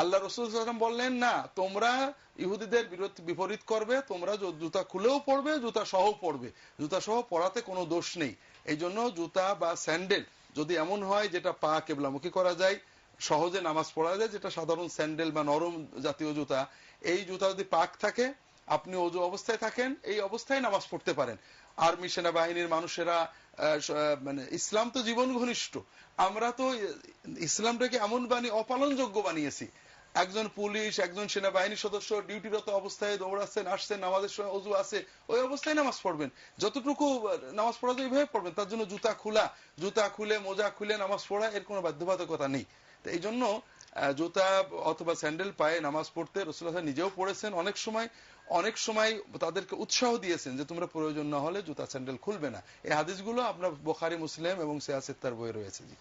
আল্লাহ রাসূল সাল্লাল্লাহু আলাইহি ওয়াসাল্লাম বললেন, না, তোমরা ইহুদিদের বিপরীত করবে, তোমরা জুতা খুলেও পড়বে, জুতা সহ পড়বে, জুতা সহ পড়াতে কোনো দোষ নেই। এই জন্য জুতা বা স্যান্ডেল যদি এমন হয় যেটা পা কিবলামুখী করা যায়, সহজে নামাজ পড়া যায়, যেটা সাধারণ স্যান্ডেল বা নরম জাতীয় জুতা, এই জুতা যদি পাক থাকে, আপনি ওযু অবস্থায় থাকেন, এই অবস্থায় নামাজ পড়তে পারেন। আর্মি, সেনাবাহিনীর মানুষেরা, মানে ইসলাম তো জীবন ঘনিষ্ঠ, আমরা তো ইসলামটাকে এমন অপালনযোগ্য বানিয়েছি। একজন পুলিশ, একজন সেনাবাহিনীর সদস্য ডিউটিরত অবস্থায় দৌড়াচ্ছেন, আসছেন, নামাজের সময় ওযু আছে, ওই অবস্থায় নামাজ পড়বেন, যতটুকু নামাজ পড়া যায় এইভাবে পড়বেন। তার জন্য জুতা খুলে মোজা খুলে নামাজ পড়া, এর কোনো বাধ্যবাধকতা নেই। তো এই জন্য জুতা অথবা স্যান্ডেল পায়ে নামাজ পড়তে রাসূলুল্লাহ নিজেও পড়েছেন। অনেক সময় তাদেরকে উৎসাহ দিয়েছেন যে তোমরা প্রয়োজন না হলে জুতা স্যান্ডেল খুলবে না। এই হাদিসগুলো আপনার বুখারী, মুসলিম এবং সিয়াসিত্তার বইয়ে রয়েছে। জি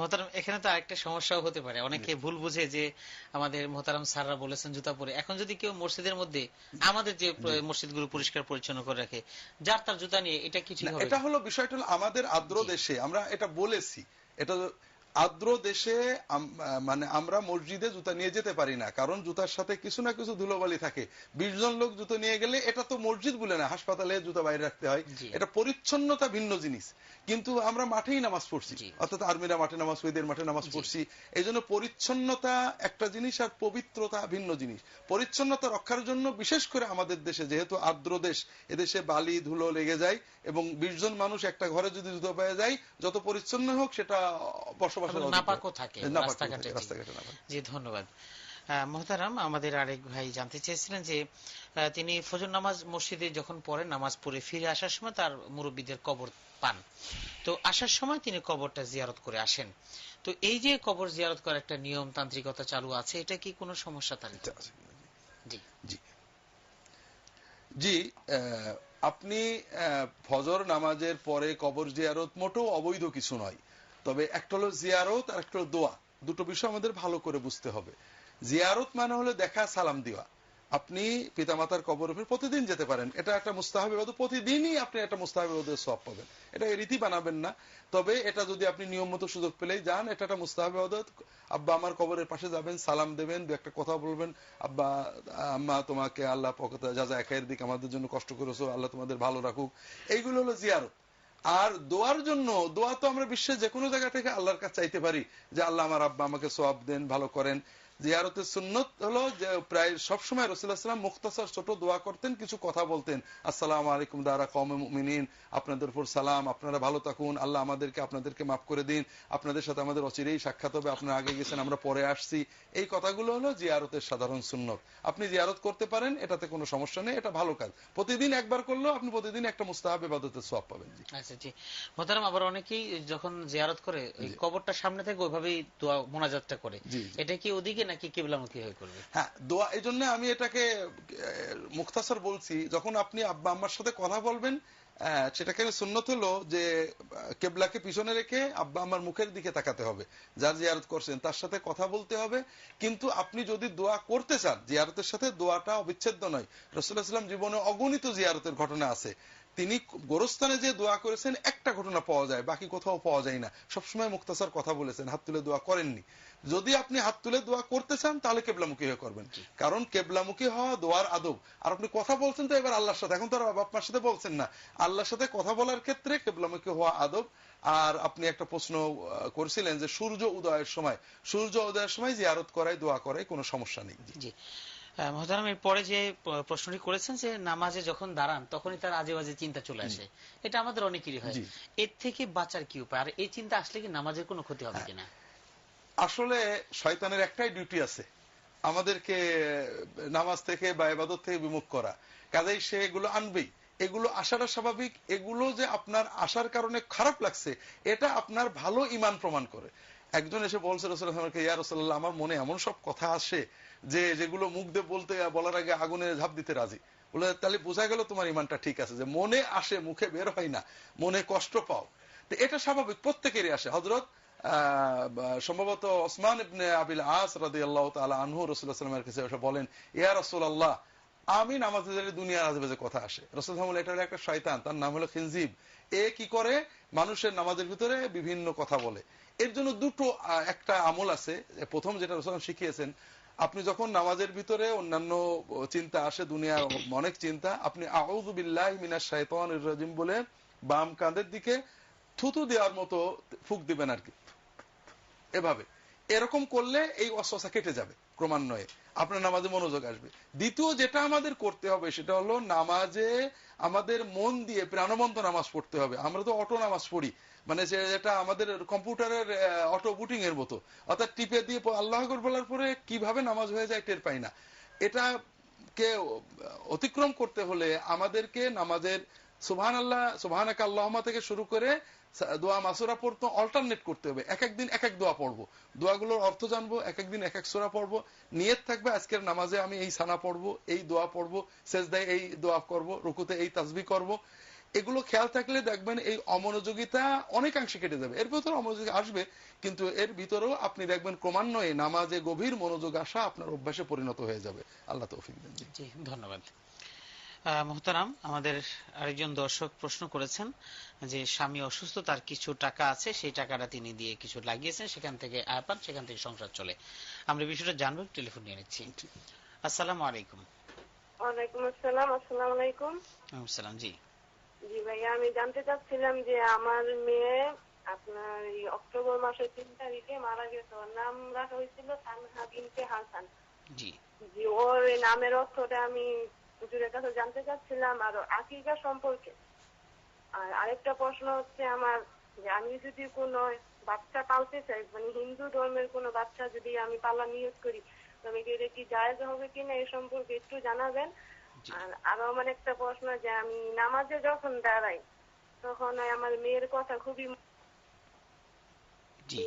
মোহতারাম, এখানে তো আরেকটা সমস্যাও হতে পারে, অনেকে ভুল বুঝে যে আমাদের মোহতারাম স্যাররা বলেছেন জুতা পরে। এখন যদি কেউ মসজিদের মধ্যে, আমাদের যে মসজিদগুলো পরিষ্কার পরিচ্ছন্ন করে রাখে, যার তার জুতা নিয়ে, এটা কি ঠিক হবে? এটা হলো বিষয়টা হলো আমাদের আর্দ্র দেশে আমরা এটা বলেছি, এটা আর্দ্র দেশে মানে আমরা মসজিদে জুতা নিয়ে যেতে পারি না, কারণ জুতার সাথে কিছু না কিছু ধুলোবালি থাকে। 20 জন লোক জুতো নিয়ে গেলে এটা তো মসজিদ বলে না, হাসপাতালে জুতা বাইরে রাখতে হয়, এটা পরিচ্ছন্নতা ভিন্ন জিনিস। কিন্তু আমরা মাঠেই নামাজ পড়ছি, অর্থাৎ আর্মিরা মাঠে নামাজ, শহীদের মাঠে নামাজ পড়ছি। এই জন্য পরিচ্ছন্নতা একটা জিনিস আর পবিত্রতা ভিন্ন জিনিস। পরিচ্ছন্নতা রক্ষার জন্য বিশেষ করে আমাদের দেশে, যেহেতু আর্দ্র দেশ, এদেশে বালি ধুলো লেগে যায় এবং 20 জন মানুষ একটা ঘরে যদি জুতো পেয়ে যায়, যত পরিচ্ছন্ন হোক সেটা বসবাসের নাপাকও থাকে রাস্তাঘাটে। জি, ধন্যবাদ। মোহতারাম, আমাদের আরেক ভাই জানতে চেয়েছিলেন যে তিনি ফজর নামাজ মসজিদে যখন পড়েন, নামাজ পড়ে ফিরে আসার সময় তার মুরব্বীদের কবর পান, তো আসার সময় তিনি কবরটা জিয়ারত করে আসেন। তো এই যে কবর জিয়ারত করার একটা নিয়ম তান্ত্রিকতা চালু আছে, এটা কি কোনো সমস্যা তার? জি জি জি, আপনি ফজর নামাজের পরে কবর জিয়ারত মোটেও অবৈধ কিছু নয়। তবে একটা হলো জিয়ারত আর একটা হলো দোয়া, দুটো বিষয় আমাদের ভালো করে বুঝতে হবে। জিয়ারত মানে হলো দেখা, সালাম দেওয়া। আপনি পিতামাতার কবর উপর প্রতিদিন যেতে পারেন, এটা একটা মুস্তাহাব ইবাদত, প্রতিদিনই আপনি একটা মুস্তাহাব ইবাদতের সওয়াব পাবেন, এটা রীতি বানাবেন না। তবে এটা যদি আপনি নিয়ম মতো সুযোগ পেলেই যান, এটা একটা মুস্তাহাব ইবাদত। আব্বা আমার কবরের পাশে যাবেন, সালাম দেবেন, দু একটা কথা বলবেন, আব্বা আম্মা তোমাকে আল্লাহ যা যা একের দিক আমাদের জন্য কষ্ট করেছো, আল্লাহ তোমাদের ভালো রাখুক, এইগুলো হলো জিয়ারত। আর দোয়ার জন্য, দোয়া তো আমরা বিশ্বের যে কোনো জায়গা থেকে আল্লাহর কাছে চাইতে পারি যে আল্লাহ আমার আব্বা আমাকে সওয়াব দেন, ভালো করেন। জিয়ারতের সুন্নত হলো যে প্রায় সবসময় রাসূলুল্লাহ সাল্লাল্লাহু আলাইহি ওয়াসাল্লাম মুখতাসার ছোট দোয়া করতেন, কিছু কথা বলতেন, আসসালামু আলাইকুম দারা কওমে মুমিনিন, আপনাদের উপর সালাম, আপনারা ভালো থাকুন, আল্লাহ আমাদেরকে আপনাদেরকে মাফ করে দিন, আপনাদের সাথে আমাদের অচিরেই সাক্ষাৎ হবে, আপনারা আগে গেছেন আমরা পরে আসছি। এই কথাগুলো হলো জিয়ারতের সাধারণ সুন্নত। আপনি জিয়ারত করতে পারেন, এটাতে কোনো সমস্যা নেই, এটা ভালো কাজ। প্রতিদিন একবার করলেও আপনি প্রতিদিন একটা মুস্তাহাব ইবাদতের সওয়াব পাবেন। আচ্ছা জি মোহতারাম, আবার অনেকেই যখন জিয়ারত করে কবরটা সামনে থেকে ওইভাবেই দোয়া মোনাজাতটা করে, এটা কি ওদিকে নাকি কিবলামুখী হয়ে করবে? হ্যাঁ, দোয়া, এই জন্য আমি এটাকে মুখতাসার বলছি। যখন আপনি আব্বা আম্মার সাথে কথা বলবেন, সেটাকে সুন্নত হলো যে কেবলাকে পিছনে রেখে আব্বা আম্মার মুখের দিকে তাকাতে হবে, যার জিয়ারত করছেন তার সাথে কথা বলতে হবে। কিন্তু আপনি যদি দোয়া করতে চান, জিয়ারতের সাথে দোয়াটা অবিচ্ছেদ্য নয়। রাসূলুল্লাহ সাল্লাল্লাহু আলাইহি ওয়াসাল্লাম জীবনে অগণিত জিয়ারতের ঘটনা আছে। তিনি গোরস্থানে যে দোয়া করেছেন একটা ঘটনা পাওয়া যায়, বাকি কোথাও পাওয়া যায় না। সবসময় মুখতাসার কথা বলেছেন, হাত তুলে দোয়া করেননি। যদি আপনি হাত তুলে দোয়া করতে চান তাহলে কেবলামুখী হয়ে করবেন, কারণ কেবলামুখী হওয়া দোয়ার আদব। আর আপনি কথা বলছেন তো এবার আল্লাহর সাথে, এখন তো আর বাপ মার সাথে বলছেন না, আল্লাহর সাথে কথা বলার ক্ষেত্রে কেবলামুখী হওয়া আদব। আর আপনি একটা প্রশ্ন করেছিলেন যে সূর্য উদয়ের সময় জিয়ারত করায়, দোয়া করায় কোনো সমস্যা নেই। জি মোহতারাম, এরপরে যে প্রশ্নটি করেছেন যে নামাজে যখন দাঁড়ান তখনই তার আজে বাজে চিন্তা চলে আসে, এটা আমাদের অনেকেরই হয়, এর থেকে বাঁচার কি উপায়? আর এই চিন্তা আসলে কি নামাজের কোনো ক্ষতি হবে কিনা? আসলে শয়তানের একটাই ডিউটি আছে, আমাদেরকে নামাজ থেকে বা ইবাদত থেকে বিমুখ করা। কাজেই সে এগুলো আনবেই, এগুলো আসাটা স্বাভাবিক। এগুলো যে আপনার আসার কারণে খারাপ লাগছে, এটা আপনার ভালো ঈমান প্রমাণ করে। একজন এসে বলছে রাসূলুল্লাহ, ইয়া রাসূলুল্লাহ, আমার মনে এমন সব কথা আসে যে যেগুলো মুখ দিয়ে বলার আগে আগুনে ঝাঁপ দিতে রাজি। বলে তাহলে বোঝা গেল তোমার ঈমানটা ঠিক আছে, যে মনে আসে মুখে বের হয় না, মনে কষ্ট পাও। তো এটা স্বাভাবিক, প্রত্যেকেরই আসে। হযরত সম্ভবত ওসমান ইবনে আবিল আস রাদিয়াল্লাহু তাআলা আনহু রাসূলুল্লাহ সাল্লাল্লাহু আলাইহি ওয়াসাল্লামের কাছে এসে বলেন, ইয়া রাসূলুল্লাহ, আমি নামাজে গেলে দুনিয়ার আজেবাজে কথা আসে। রাসূলুল্লাহ বলেন, এটা হলো একটা শয়তান, তার নাম হলো খিনজিব। এ কি করে? মানুষের নামাজের ভিতরে বিভিন্ন কথা বলে। এর জন্য দুটো একটা আমল আছে। প্রথম যেটা রাসূলুল্লাহ শিখিয়েছেন, আপনি যখন নামাজের ভিতরে অন্যান্য চিন্তা আসে, দুনিয়ার অনেক চিন্তা, আপনি আউযু বিল্লাহি মিনাশ শাইতানির রাজিম বলে বাম কাঁধের দিকে থুতু দেওয়ার মতো ফুঁক দিবেন আর কি, এভাবে। এরকম করলে এই ওয়াসওয়াসা কেটে যাবে ক্রমান্বয়ে, আপনার নামাজে মনোযোগ আসবে। দ্বিতীয় যেটা আমাদের করতে হবে সেটা হলো নামাজে আমাদের মন দিয়ে প্রাণবন্ত নামাজ পড়তে হবে। আমরা তো অটো নামাজ পড়ি, মানে যেটা আমাদের কম্পিউটারের অটো বুটিং এর মতো, অর্থাৎ টিপে দিয়ে আল্লাহু আকবার বলার পরে কিভাবে নামাজ হয়ে যায় টের পাই না। এটাকে অতিক্রম করতে হলে আমাদেরকে নামাজের সুবহানাল্লাহ, সুবহানাকা আল্লাহুম্মা থেকে শুরু করে দোয়া মাসুরা পড়তে অল্টারনেট করতে হবে। এক একদিন এক এক দোয়া পড়বো, দোয়াগুলোর অর্থ জানবো, এক একদিন এক এক সূরা পড়বো। নিয়ত থাকবে আজকের নামাজে আমি এই সানা পড়বো, এই দোয়া পড়বো, সেজদায় এই দোয়া করবো, রুকুতে এই তাসবিহ করবো। এগুলো খেয়াল থাকলে দেখবেন এই অমনোযোগিতা অনেকাংশে কেটে যাবে। এর ভিতরে অমনোযোগী আসবে, কিন্তু এর ভিতরেও আপনি দেখবেন ক্রমান্বয়ে নামাজে গভীর মনোযোগ আসা আপনার অভ্যাসে পরিণত হয়ে যাবে। আল্লাহ তৌফিক দেন। জি ধন্যবাদ। মোহতারাম, আমাদের আরেকজন দর্শক প্রশ্ন করেছেন যে স্বামী অসুস্থ, তার কিছু টাকা আছে, সেই টাকাটা তিনি দিয়ে কিছু লাগিয়েছেন, সেখান থেকে আয় পান, সেখান থেকে সংসার চলে। আমরা বিষয়টা জানবো, টেলিফোন নিয়ে নিচ্ছি। আসসালামু আলাইকুম। ওয়ালাইকুম আসসালাম। আসসালামু আলাইকুম। সালাম। জি জি ভাইয়া, আমি জানতে চাচ্ছিলাম যে আমার মেয়ে আপনার এই অক্টোবর মাসের 3 তারিখে মারা গেছে। ওর নাম রাখা হয়েছিল তানহা বিনতে হাসান। জি জি, ওর এই নামের অর্থটা আমি হুজুরের কাছে জানতে চাচ্ছিলাম, আর আকীকা সম্পর্কে। আর আরেকটা প্রশ্ন হচ্ছে আমার, যে আমি যদি কোনো বাচ্চা পালতে চাই, মানে হিন্দু ধর্মের কোনো বাচ্চা যদি আমি পালা নিয়োগ করি, তবে এটা কি জায়েজ হবে কিনা এই সম্পর্কে একটু জানাবেন। আর আরো আমার একটা প্রশ্ন, যে আমি নামাজে যখন দাঁড়াই তখন আমার মেয়ের কথা খুবই। জি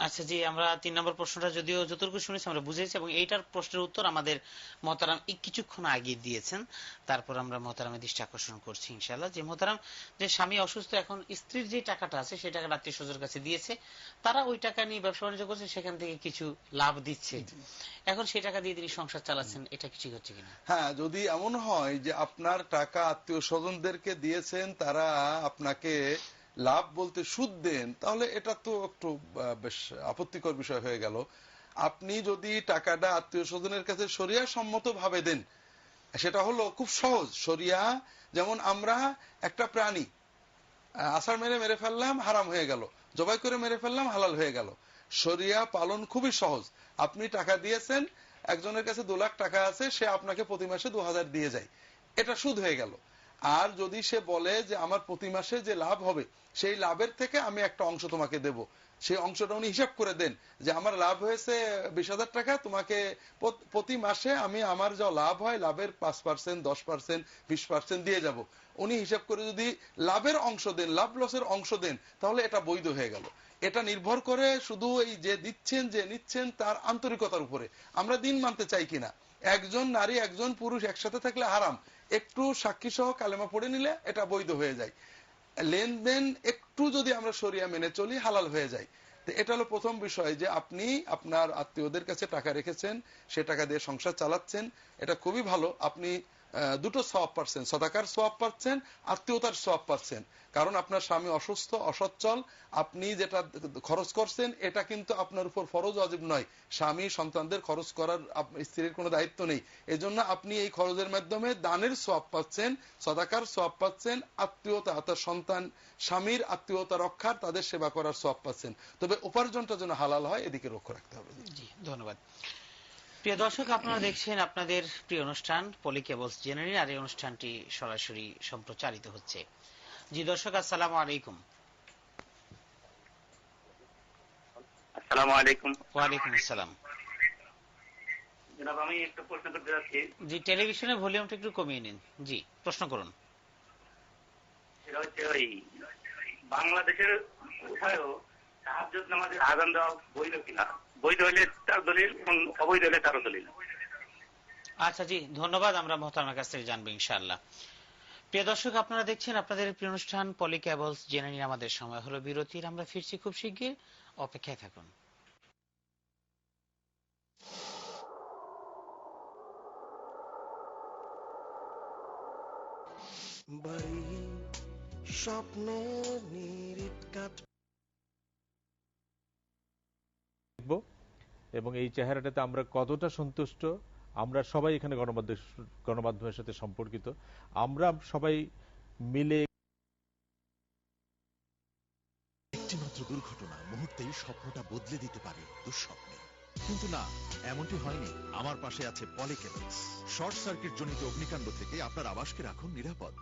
আচ্ছা, জি আমরা 3 নম্বর প্রশ্নটা যদিও যতটুকু শুনেছি আমরা বুঝেছি, এবং এইটার প্রশ্নের উত্তর আমাদের মোহতারাম কিছুক্ষণ আগে দিয়েছেন। তারপর আমরা মোহতারামের দৃষ্টি আকর্ষণ করছি ইনশাআল্লাহ, যে মোহতারাম যে স্বামী অসুস্থ, এখন স্ত্রীর যে টাকাটা আছে সেই টাকাটা আত্মীয় স্বজনের কাছে দিয়েছে, তারা ওই টাকা নিয়ে ব্যবসা বাণিজ্য করছে, সেখান থেকে কিছু লাভ দিচ্ছে, এখন সেই টাকা দিয়ে তিনি সংসার চালাচ্ছেন, এটা কি ঠিক হচ্ছে কিনা? হ্যাঁ, যদি এমন হয় যে আপনার টাকা আত্মীয় স্বজনদেরকে দিয়েছেন, তারা আপনাকে লাভ বলতে সুদ দেন, তাহলে এটা তো একটু বেশ আপত্তিকর বিষয় হয়ে গেল। আপনি যদি টাকাটা আত্মীয় স্বজনের কাছে শরিয়া সম্মত ভাবে দেন, সেটা হলো খুব সহজ। শরিয়া যেমন, আমরা একটা প্রাণী আসার মেরে ফেললাম, হারাম হয়ে গেল, জবাই করে মেরে ফেললাম, হালাল হয়ে গেল। শরিয়া পালন খুবই সহজ। আপনি টাকা দিয়েছেন, একজনের কাছে 2 লাখ টাকা আছে, সে আপনাকে প্রতি মাসে 2000 দিয়ে যায়, এটা সুদ হয়ে গেল। আর যদি সে বলে যে আমার প্রতি মাসে যে লাভ হবে, সেই লাভের থেকে আমি একটা অংশ তোমাকে দেব, সেই অংশটা উনি হিসাব করে দেন যে আমার লাভ হয়েছে 20,000 টাকা, তোমাকে প্রতি মাসে আমি আমার যা লাভ হয় লাভের 5%, 10%, 20% দিয়ে যাব। উনি হিসাব করে যদি লাভের অংশ দেন, লাভ লসের অংশ দেন, তাহলে এটা বৈধ হয়ে গেল। এটা নির্ভর করে শুধু এই যে দিচ্ছেন যে নিচ্ছেন তার আন্তরিকতার উপরে, আমরা দিন মানতে চাই কিনা। একজন নারী একজন পুরুষ একসাথে থাকলে হারাম, একটু সাক্ষী সহ কালেমা পড়ে নিলে এটা বৈধ হয়ে যায়। লেনদেন একটু যদি আমরা শরিয়া মেনে চলি, হালাল হয়ে যায়। তো এটা হলো প্রথম বিষয়, যে আপনি আপনার আত্মীয়দের কাছে টাকা রেখেছেন, সে টাকা দিয়ে সংসার চালাচ্ছেন, এটা খুবই ভালো। আপনি দুটো সওয়াব পাচ্ছেন, সদাকার সওয়াব পাচ্ছেন, আত্মীয়তার সওয়াব পাচ্ছেন। কারণ আপনার স্বামী অসুস্থ, অসচ্ছল, আপনি যেটা খরচ করছেন এটা কিন্তু আপনার উপর ফরজ ওয়াজিব নয়। স্বামী সন্তানদের খরচ করার স্ত্রীর কোনো দায়িত্ব নেই। এজন্য আপনি এই খরচের মাধ্যমে দানের সওয়াব পাচ্ছেন, সদাকার সওয়াব পাচ্ছেন, আত্মীয়তা অর্থাৎ সন্তান স্বামীর আত্মীয়তা রক্ষার, তাদের সেবা করার সওয়াব পাচ্ছেন। তবে উপার্জনটা যেন হালাল হয়, এদিকে লক্ষ্য রাখতে হবে। জি, ধন্যবাদ। প্রিয় দর্শক, আপনারা দেখছেন আপনাদের প্রিয় অনুষ্ঠান পলি কেবলস জেনে নিন, আর এই অনুষ্ঠানটি সরাসরি সম্প্রচারিত হচ্ছে। জি দর্শক, আসসালামু আলাইকুম। আসসালামু আলাইকুম। ওয়ালাইকুম আসসালাম। জনাব, আমি একটা প্রশ্ন করতে যাচ্ছি। জি, টেলিভিশনের ভলিউমটা একটু কমিয়ে নিন। জি, প্রশ্ন করুন। এটা হচ্ছে ওই বাংলাদেশের কোথায়ও তাহাজ্জুদ নামাজের আযান দেওয়া বৈধ কিনা? বৈধ হলে তার দলিল, অবৈধ হলে তারও দলিল। আচ্ছা, জি ধন্যবাদ, আমরা মোহতারামের কাছ থেকে জানবো ইনশাআল্লাহ। প্রিয় দর্শক, আপনারা দেখছেন আপনাদের প্রিয় অনুষ্ঠান পলি কেবলস জেনে নিন। আমাদের সময় হলো বিরতির, আমরা ফিরছি খুব শিগগির, অপেক্ষায় থাকুন। স্বপ্নের নিরিট কাট এবং এই চেহারাটাতে আমরা কতটা সন্তুষ্ট, আমরা সবাই এখানে গণমাধ্যমের সাথে সম্পর্কিত, আমরা সবাই মিলে। একটিমাত্র দুর্ঘটনা মুহূর্তেই স্বপ্নটা বদলে দিতে পারে দুঃস্বপ্নে। কিন্তু না, এমনটি হয়নি। আমার পাশে আছে পলি কেবলস। শর্ট সার্কিট জনিত অগ্নিকাণ্ড থেকে আপনার আবাসকে রাখুন নিরাপদ।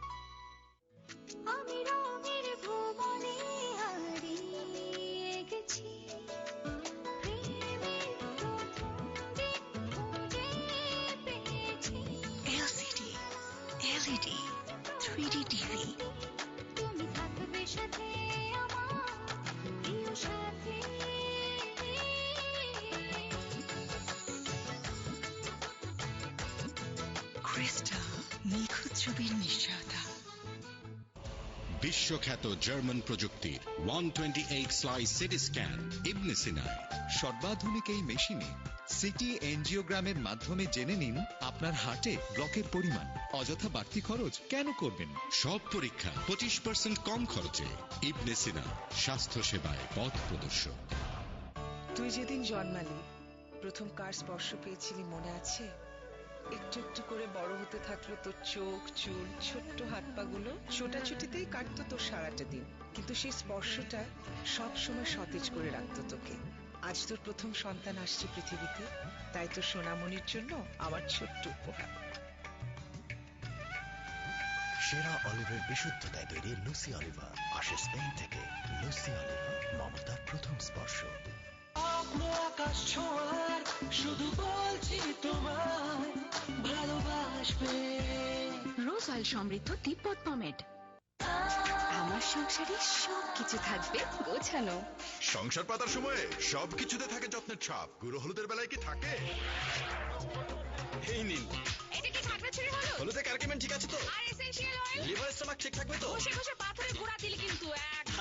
LED 3D TV ক্রিস্টাল নিখুঁত ছবির নিশ্চয়তা। বিশ্বখ্যাত জার্মান প্রযুক্তির 128 স্লাইস সিটি স্ক্যান ইবনে সিনায়। সর্বাধুনিক এই মেশিনে সিটি এনজিওগ্রামের মাধ্যমে জেনে নিন আপনার হার্টে ব্লকের পরিমাণ। অযথা বাড়তি খরচ কেন করবেন? সব পরীক্ষা 25% কম খরচে। ইবনে সিনা, স্বাস্থ্য সেবায় পথ প্রদর্শক। তুই যেদিন জন্মালি প্রথম কার স্পর্শ পেয়েছিলি মনে আছে? একটু একটু করে বড় হতে থাকলো তোর চোখ, চুল, ছোট্ট হাত পাগুলো। ছোটাছুটিতেই কাটতো তোর সারাটা দিন, কিন্তু সেই স্পর্শটা সব সময় সতেজ করে রাখতো তোকে। আজ তোর প্রথম সন্তান আসছে পৃথিবীতে, তাই তোর সোনামণির জন্য আমার ছোট্ট উপহার। সেরা অলিভের বিশুদ্ধতায় তৈরি লুসি অলিভার আসে স্পেন থেকে। লুসি অলিভার, মমতার প্রথম স্পর্শ। আপনি আকাশ ছোঁয়ার, শুধু বলছি তোমায় ভালোবাসবে। রোজ অয়েল সমৃদ্ধ তিব্বত পমেড। আমার সংসারে সবকিছু থাকবে গোছানো। সংসার পাতার সময়ে সবকিছুতে থাকে যত্নের ছাপ। গুঁড়ো হলুদের বেলায় কি থাকে? এই নিন। এটা কি খাগড়াছড়ি হলুদ? হলুদে কারকেমেন ঠিক আছে তো? আর এসেনশিয়াল অয়েল? লিভার স্টোমাক ঠিক থাকবে তো? ঘষে ঘষে পাথরের গুঁড়া দিলে কিন্তু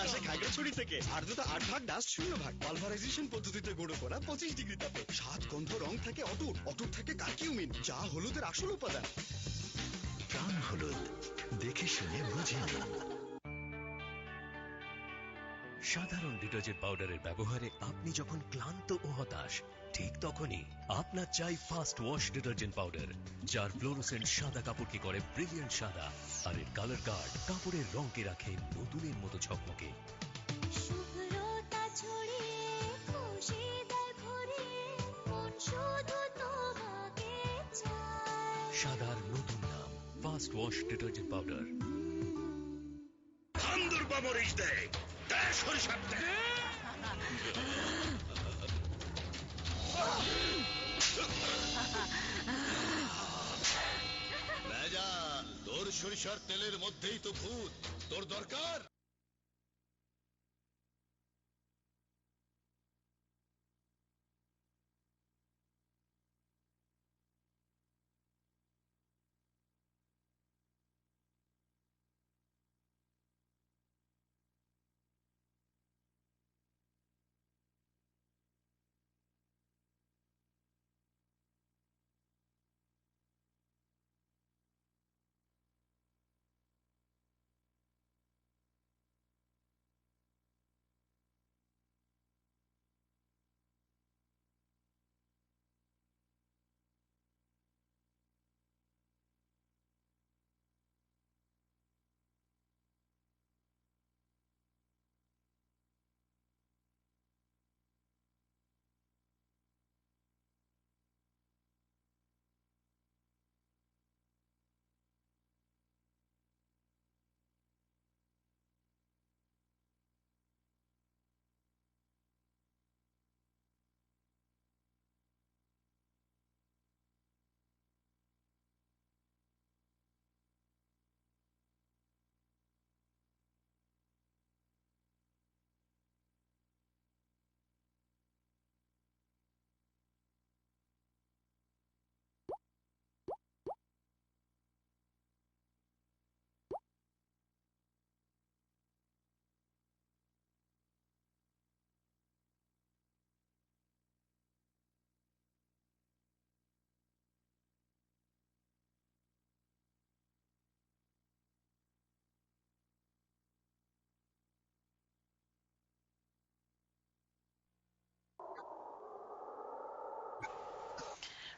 আসে খাগড়াছড়ি থেকে। আর্দ্রতা 8 ভাগ, ডাস্ট 0 ভাগ। পালভারাইজেশন পদ্ধতিতে গুঁড়ো করা 25 ডিগ্রি তাপে। স্বাদ, গন্ধ, রং থাকে অটুট। অটুট থাকে কারকিউমিন, যা হলুদের আসল উপাদান। প্রাণ হলুদ, দেখে শুনে বুঝে নিন। সাধারণ ডিটারজেন্ট পাউডারের ব্যবহারে আপনি যখন ক্লান্ত ও হতাশ, ঠিক তখনই আপনার চাই ফাস্ট ওয়াশ ডিটারজেন্ট পাউডার, যার ফ্লোরোসেন্ট সাদা কাপড়কে করে ব্রিলিয়ান্ট সাদা, আর এর কালার গার্ড কাপড়ের রঙকে রাখে নতুনের মতো ঝকমকে। সাদার নতুন নাম ফাস্ট ওয়াশ ডিটারজেন্ট পাউডার। খান্দুরবা মরিচ দেয়, দেয় সরিষার তেল। ভেজাল, তোর সরিষার তেলের মধ্যেই তো ভূত। তোর দরকার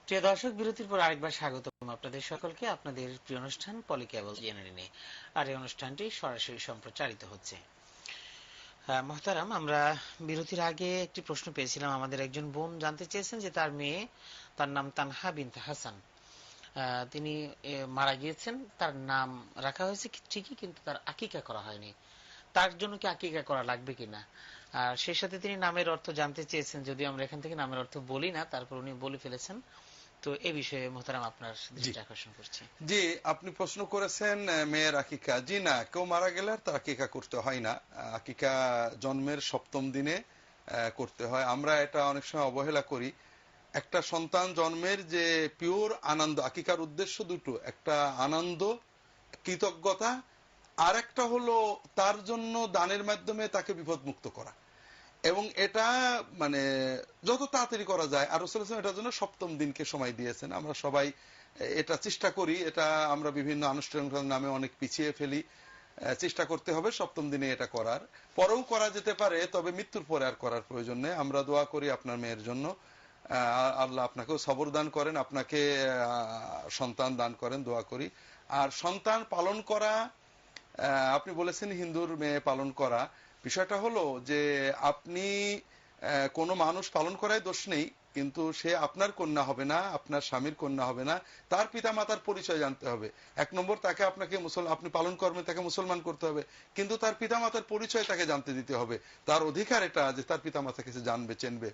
প্রিয় দর্শক, বিরতির পর আরেকবার স্বাগতম আপনাদের সকলকে আপনাদের প্রিয় অনুষ্ঠান পলিকেবল জেনে নিয়ে। আর এই অনুষ্ঠানটি সরাসরি সম্প্রচারিত হচ্ছে। মহতারাম, আমরা বিরতির আগে একটি প্রশ্ন পেয়েছিলাম। আমাদের একজন বোন জানতে চেয়েছেন যে তার মেয়ে, তার নাম তানহা বিনতে হাসান, তিনি মারা গিয়েছেন। তার নাম রাখা হয়েছে ঠিকই, কিন্তু তার আকিকা করা হয়নি। তার জন্য কি আকিকা করা লাগবে কিনা? আর সেই সাথে তিনি নামের অর্থ জানতে চেয়েছেন, যদিও আমরা এখান থেকে নামের অর্থ বলি না, তারপর উনি বলে ফেলেছেন। তো এই বিষয়ে মোহতারাম আপনার দৃষ্টি আকর্ষণ করছি। জি, আপনি প্রশ্ন করেছেন মেয়ের আকিকা। জি না, কেউ মারা গেলে আর তার আকিকা করতে হয় না। আকিকা জন্মের 7ম দিনে করতে হয়। আমরা এটা অনেক সময় অবহেলা করি। একটা সন্তান জন্মের যে পিওর আনন্দ, আকিকার উদ্দেশ্য দুটো, একটা আনন্দ, কৃতজ্ঞতা, আর একটা হলো তার জন্য দানের মাধ্যমে তাকে বিপদ মুক্ত করা। এবং এটা মানে যত তাড়াতাড়ি করা যায়, আর রাসূল সাল্লাল্লাহু আলাইহি ওয়াসাল্লাম এটার জন্য 7ম দিনকে সময় দিয়েছেন। আমরা সবাই এটা চেষ্টা করি, এটা আমরা বিভিন্ন আনুষ্ঠানিকতার নামে অনেক পিছিয়ে ফেলি। চেষ্টা করতে হবে 7ম দিনে এটা করার, পরেও করা যেতে পারে, তবে মৃত্যুর পরে আর করার প্রয়োজন নেই। আমরা দোয়া করি আপনার মেয়ের জন্য, আল্লাহ আপনাকেও সবর দান করেন, আপনাকে সন্তান দান করেন, দোয়া করি। আর সন্তান পালন করা, আপনি বলেছেন হিন্দুর মেয়ে পালন করা, বিষয়টা হলো যে আপনি কোনো মানুষ পালন করায় দোষ নেই, কিন্তু সে আপনার কন্যা হবে না, আপনার স্বামীর কন্যা হবে না, তার পিতা মাতার পরিচয় জানতে হবে। 1 নম্বর, তাকে আপনাকে আপনি পালন কর্মে তাকে মুসলমান করতে হবে, কিন্তু তার পিতা মাতার পরিচয় তাকে জানতে দিতে হবে। তার অধিকার এটা যে তার পিতা মাতাকে সে জানবে, চেনবে।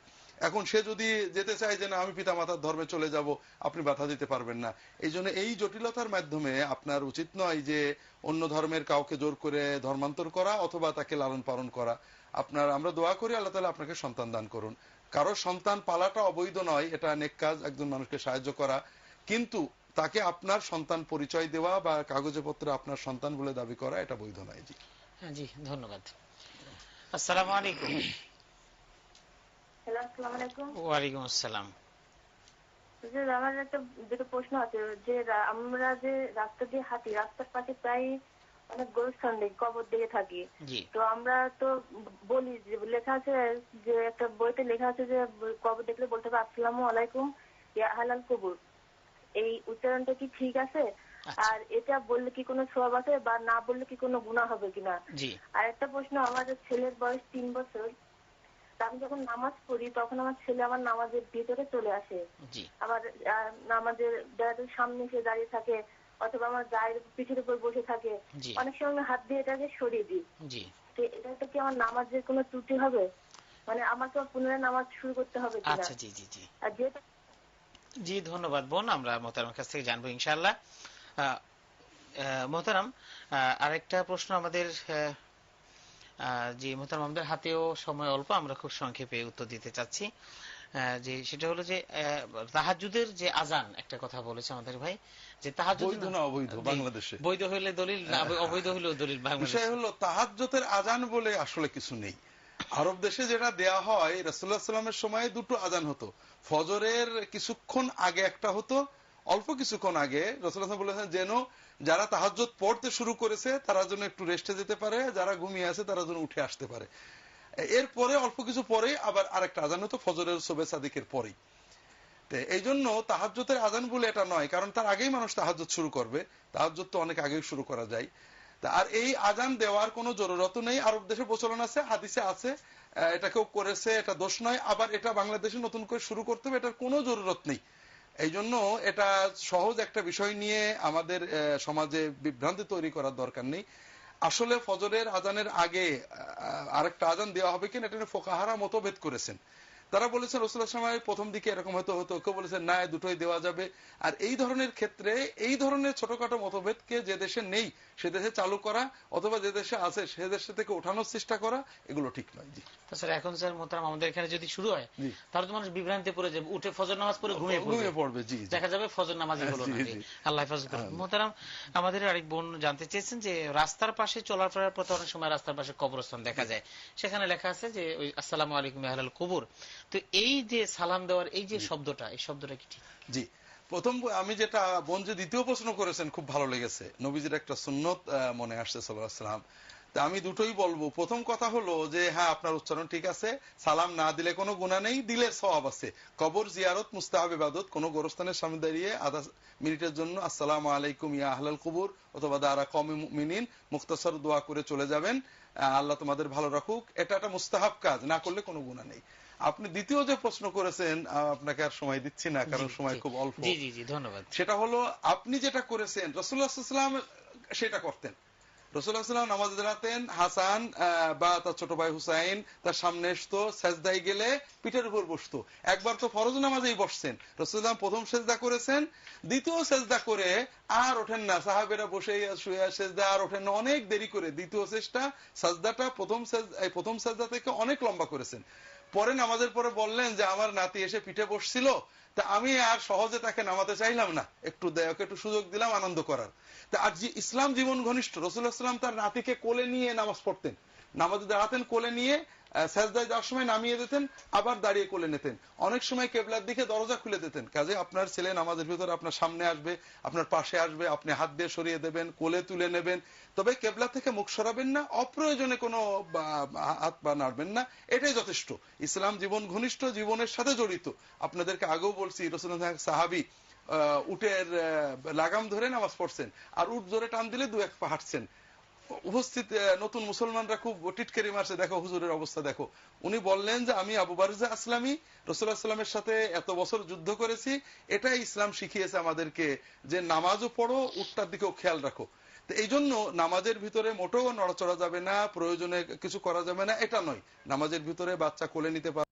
এখন সে যদি যেতে চায় যে না আমি পিতা মাতার ধর্মে চলে যাব, আপনি বাধা দিতে পারবেন না। এই জন্য এই জটিলতার মাধ্যমে আপনার উচিত নয় যে অন্য ধর্মের কাউকে জোর করে ধর্মান্তর করা অথবা তাকে লালন পালন করা। আমরা দোয়া করি আল্লাহ তাআলা আপনাকে সন্তান দান করুন। কারো সন্তান পালাটা অবৈধ নয়, এটা নেক কাজ, একজন মানুষকে সাহায্য করা, কিন্তু তাকে আপনার সন্তান পরিচয় দেওয়া বা কাগজে পত্রে আপনার সন্তান বলে দাবি করা এটা বৈধ নয়। জি হ্যাঁ, জি ধন্যবাদ। আসসালামু আলাইকুম। হ্যালো, আসসালামু আলাইকুম। ওয়ালাইকুম আসসালাম। আমার একটা দুটো প্রশ্ন আছে, যে আমরা যে রাস্তা দিয়ে হাঁটি, রাস্তার পাশে প্রায় অনেক গোরস্থান দেখি, কবর দেখে থাকি। তো আমরা তো বলি যে লেখা আছে, যে একটা বইতে লেখা আছে যে কবর দেখলে বলতে হবে আসসালামু আলাইকুম ইয়া আহলাল কবর। এই উচ্চারণটা কি ঠিক আছে? আর এটা বললে কি কোনো সওয়াব আছে, বা না বললে কি কোনো গুনাহ হবে কিনা? আর একটা প্রশ্ন, আমার ছেলের বয়স 3 বছর। আমি যখন নামাজ পড়ি তখন আমার ছেলে আমার নামাজের ভিতরে চলে আসে, আমার নামাজের বেড়াদের সামনে এসে দাঁড়িয়ে থাকে, অথবা আমার গায়ের পিঠের উপর বসে থাকে। অনেক সময় হাত দিয়ে এটাকে সরিয়ে দিই। এটা কি আমার নামাজের কোনো ত্রুটি হবে? মানে আমাকে পুনরায় নামাজ শুরু করতে হবে কিনা? আচ্ছা, জি জি জি জি ধন্যবাদ বোন, আমরা মোহতারামের কাছ থেকে জানবো ইনশাআল্লাহ। মোহতারাম, আরেকটা প্রশ্ন আমাদের, জি মোহতারাম, আমাদের হাতেও সময় অল্প, আমরা খুব সংক্ষেপে উত্তর দিতে চাচ্ছি। যে সেটা হলো যে তাহাজ্জুদের যে আজান, একটা কথা বলেছে আমাদের ভাই, যে তাহাজ্জুদ বৈধ না অবৈধ বাংলাদেশে, বৈধ হইলে দলিল, অবৈধ হইলেও দলিল। বিষয় হলো তাহাজ্জুদের আজান বলে আসলে কিছু নেই। আরব দেশে যেটা দেয়া হয়, রাসূলুল্লাহ সাল্লাল্লাহু আলাইহি ওয়াসাল্লামের সময়ে 2টো আজান হতো। ফজরের কিছুক্ষণ আগে একটা হতো, অল্প কিছুক্ষণ আগে। রাসূলুল্লাহ সাল্লাল্লাহু আলাইহি ওয়াসাল্লাম বলেছেন যেন যারা তাহাজ্জুদ পড়তে শুরু করেছে তারা যেন একটু রেস্টে যেতে পারে, যারা ঘুমিয়ে আছে তারা যেন উঠে আসতে পারে। এরপরে অল্প কিছু পরে আবার আরেকটা আজান হতো, ফজরের সুবহে সাদিকের পরেই। এই জন্য তাহাজ্জুদের আজান বলে এটা নয়, কারণ তার আগেই মানুষ তাহাজ্জুদ শুরু করবে। তাহাজ্জুদ তো অনেক আগেই শুরু করা যায়। আর এই আজান দেওয়ার কোনো জরুরত নেই। আরব দেশে প্রচলন আছে, হাদিসে আছে, এটা কেউ করেছে, এটা দোষ নয়। আবার এটা বাংলাদেশে নতুন করে শুরু করতে হবে, এটার কোনো জরুরত নেই। এই জন্য এটা সহজ একটা বিষয় নিয়ে আমাদের সমাজে বিভ্রান্তি তৈরি করার দরকার নেই। আসলে ফজরের আজানের আগে আরেকটা আজান দেওয়া হবে কিনা, এটা ফুকাহারা মতভেদ করেছেন। তারা বলেছেন রাসূলুল্লাহ সাল্লাল্লাহু আলাইহি ওয়াসাল্লাম প্রথম দিকে এরকম হতো, কেউ বলেছেন না দুটোই দেওয়া যাবে। আর এই ধরনের ক্ষেত্রে এই ধরনের ছোটখাটো মতভেদকে যে দেশে নেই সে দেশে চালু করা, অথবা যে দেশে আছে সে দেশ থেকে ওঠানোর চেষ্টা করা, এগুলো ঠিক নয়। জি তাছাড়া এখন স্যার মোহতারাম আমাদের এখানে যদি শুরু হয় তাহলে তো মানুষ বিভ্রান্তি পড়ে যাবে, উঠে ফজর নামাজ পড়ে ঘুমিয়ে পড়বে। জি দেখা যাবে ফজর নামাজই হলো না। আল্লাহ হেফাজত করুন। মোহতারাম, আমাদের আরেক বোন জানতে চেয়েছেন যে রাস্তার পাশে চলাফেরার পথে অনেক সময় রাস্তার পাশে কবরস্থান দেখা যায়, সেখানে লেখা আছে যে ওই আসসালামু আলাইকুম ইয়া আহলাল কুবুর। তো এই যে সালাম দেওয়ার এই যে শব্দটা, এই শব্দটা কি ঠিক? জি, প্রথম আমি যেটা বোন যে দ্বিতীয় প্রশ্ন করেছেন খুব ভালো লেগেছে, নবীজির একটা সুন্নত মনে আসছে সাল্লাল্লাহু আলাইহি ওয়াসাল্লাম। তা আমি দুটোই বলবো। প্রথম কথা হলো যে হ্যাঁ আপনার উচ্চারণ ঠিক আছে, সালাম না দিলে কোনো গুনাহ নেই, দিলে সওয়াব আছে। কবর জিয়ারত মুস্তাহাব ইবাদত, কোন গোরস্থানের সামনে দাঁড়িয়ে আধা মিনিটের জন্য আসসালামু আলাইকুম ইয়া আহলাল কুবুর অথবা দারা কওমি মুমিনিন মুখতাসার দোয়া করে চলে যাবেন, আল্লাহ তোমাদের ভালো রাখুক। এটা একটা মুস্তাহাব কাজ, না করলে কোনো গুনাহ নেই। আপনি দ্বিতীয় যে প্রশ্ন করেছেন, আপনাকে আর সময় দিচ্ছি না কারণ সময় খুব অল্প। জি জি জি ধন্যবাদ। সেটা হলো আপনি যেটা করেছেন, রাসূলুল্লাহ সাল্লাল্লাহু আলাইহি ওয়াসাল্লাম সেটা করতেন। রাসূলুল্লাহ সাল্লাল্লাহু আলাইহি ওয়াসাল্লাম নামাজে দাঁড়াতেন, হাসান বা তার ছোট ভাই হুসাইন তার সামনে আসতো, সেজদায় গেলে পিঠের উপর বসতো। একবার তো ফরজ নামাজেই বসছেন, রাসূলুল্লাহ প্রথম সেজদা করেছেন, দ্বিতীয় সেজদা করে আর ওঠেন না, সাহাবেরা বসে শুয়ে সেজদা আর ওঠেন না, অনেক দেরি করে দ্বিতীয় সেজদাটা প্রথম সেজদা থেকে অনেক লম্বা করেছেন। পরে নামাজের পরে বললেন যে আমার নাতি এসে পিঠে বসছিল, তা আমি আর সহজে তাকে নামাতে চাইলাম না, একটু সুযোগ দিলাম আনন্দ করার। তা আর যে ইসলাম জীবন ঘনিষ্ঠ, রাসূলুল্লাহ সাল্লাল্লাহু আলাইহি ওয়াসাল্লাম তার নাতিকে কোলে নিয়ে নামাজ পড়তেন, নামাজে দাঁড়াতেন কোলে নিয়ে, সাজদায় যাওয়ার সময় নামিয়ে দিতেন, আবার দাঁড়িয়ে কোলে নিতেন। অনেক সময় কেবলার দিকে দরজা খুলে দিতেন, কাজে আপনার ছেলে নামাজের ভিতরে আপনার সামনে আসবে, আপনার পাশে আসবে, আপনি হাত দিয়ে সরিয়ে দেবেন, কোলে তুলে নেবেন। তবে কেবলা থেকে মুখ সরাবেন না, অপ্রয়োজনে কোনো হাত পা নাড়বেন না, এটাই যথেষ্ট। ইসলাম জীবন ঘনিষ্ঠ, জীবনের সাথে জড়িত। আপনাদেরকে আগেও বলছি, রাসূলুল্লাহ সাহাবী উটের লাগাম ধরে নামাজ পড়ছেন, আর উট জোরে টান দিলে 2-1 পা হাঁটছেন। উপস্থিত নতুন মুসলমানরা খুব টিটকারি মারছে, দেখো হুজুরের অবস্থা দেখো। উনি বললেন যে আমি আবু বারজা আসলামী রাসূলুল্লাহ সাল্লামের সাথে এত বছর যুদ্ধ করেছি, এটাই ইসলাম শিখিয়েছে আমাদেরকে যে নামাজও পড়ো, উটটার দিকেও খেয়াল রাখো। তো এই জন্য নামাজের ভিতরে মোটেও নড়াচড়া যাবে না, প্রয়োজনে কিছু করা যাবে না, এটা নয়। নামাজের ভিতরে বাচ্চা কোলে নিতে পারে।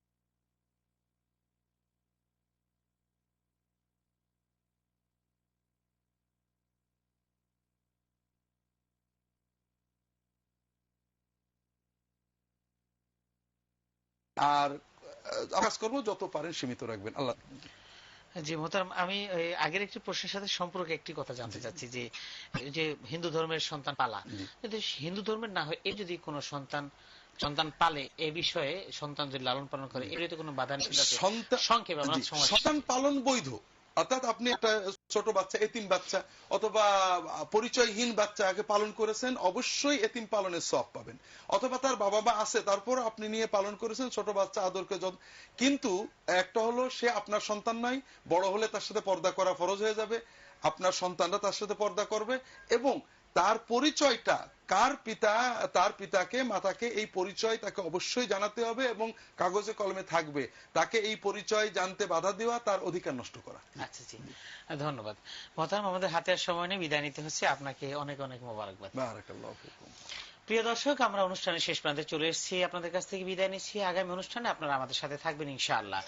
আর কাজ করবো যত পারেন সীমিত রাখবেন। আল্লাহ। জি মোহতারাম, আমি আগের একটি প্রশ্নের সাথে সম্পর্কে একটি কথা জানতে চাচ্ছি, যে হিন্দু ধর্মের সন্তান পালা, কিন্তু হিন্দু ধর্মের না হয়, এই যদি কোনো সন্তান পালে, এই বিষয়ে সন্তান যদি লালন পালন করে, এর কোনো বাধা নিষেধ আছে? সংক্ষেপে সন্তান পালন বৈধ, অর্থাৎ আপনি একটা ছোট বাচ্চা, এতিম বাচ্চা অথবা পরিচয়হীন বাচ্চাকে পালন করেছেন, অবশ্যই এতিম পালনের সওয়াব পাবেন। অথবা তার বাবা মা আছে, তারপর আপনি নিয়ে পালন করেছেন, ছোট বাচ্চা আদরকে কিন্তু একটা হলো সে আপনার সন্তান নয়, বড় হলে তার সাথে পর্দা করা ফরজ হয়ে যাবে, আপনার সন্তানরা তার সাথে পর্দা করবে, এবং তার পরিচয়টা কার পিতা, তার পিতাকে মাতাকে এই পরিচয় তাকে অবশ্যই জানাতে হবে এবং কাগজে কলমে থাকবে। তাকে এই পরিচয় জানতে বাধা দেওয়া তার অধিকার নষ্ট করা। আচ্ছা জি, ধন্যবাদ মোহতারাম। আমাদের হাতে আর সময় নেই, বিদায় নিতে হচ্ছে। আপনাকে অনেক অনেক মোবারকবাদ। বারাকাল্লাহু ফিকুম। প্রিয় দর্শক, আমরা অনুষ্ঠানের শেষ প্রান্তে চলে এসেছি, আপনাদের কাছ থেকে বিদায় নিচ্ছি। আগামী অনুষ্ঠানে আপনারা আমাদের সাথে থাকবেন ইনশাআল্লাহ,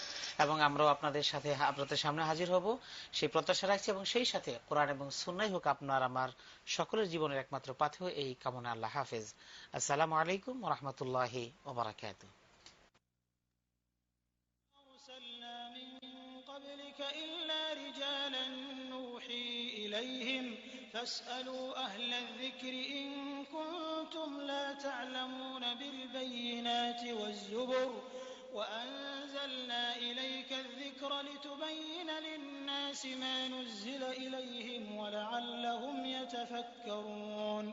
এবং আমরাও আপনাদের সামনে হাজির হব সেই প্রত্যাশা রাখছি, এবং সেই সাথে কোরআন এবং সুন্নাহই হোক আপনার আমার সকলের জীবনের একমাত্র পাথেয়, এই কামনা। আল্লাহ হাফেজ। আসসালামু আলাইকুম ওয়া রাহমাতুল্লাহি ওয়া বারাকাতুহু। فاسألوا أهل الذكر إن كنتم لا تعلمون بالبينات والزبر وأنزلنا إليك الذكر لتبين للناس ما نزل إليهم ولعلهم يتفكرون.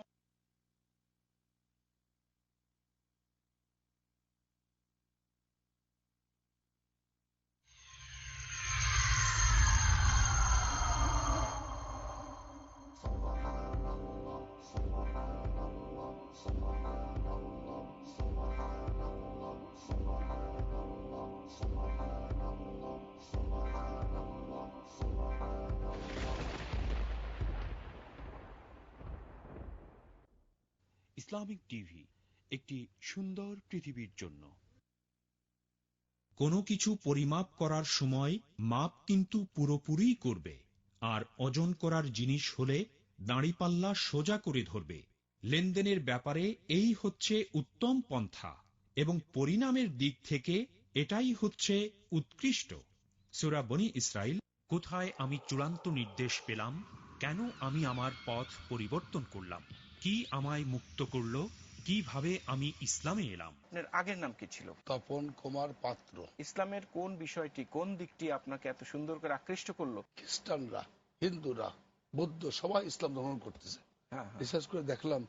ইসলামিক টিভি, একটি সুন্দর পৃথিবীর জন্য। কোনো কিছু পরিমাপ করার সময় মাপ কিন্তু পুরোপুরি করবে, আর ওজন করার জিনিস হলে দাঁড়িপাল্লা সোজা করে ধরবে। লেনদেনের ব্যাপারে এই হচ্ছে উত্তম পন্থা, এবং পরিণামের দিক থেকে এটাই হচ্ছে উৎকৃষ্ট। সূরা বনী ইসরাইল। কোথায় আমি চূড়ান্ত নির্দেশ পেলাম? কেন আমি আমার পথ পরিবর্তন করলাম? কি আমায় মুক্ত করলো? কিভাবে আমি ইসলামে এলাম? আপনার আগের নাম কি ছিল? তপন কুমার পাত্র। ইসলামের কোন বিষয়টি, কোন দিকটি আপনাকে এত সুন্দর করে আকৃষ্ট করলো? খ্রিস্টানরা, হিন্দুরা, বৌদ্ধ সবাই ইসলাম গ্রহণ করতেছে। বিশেষ করে দেখলাম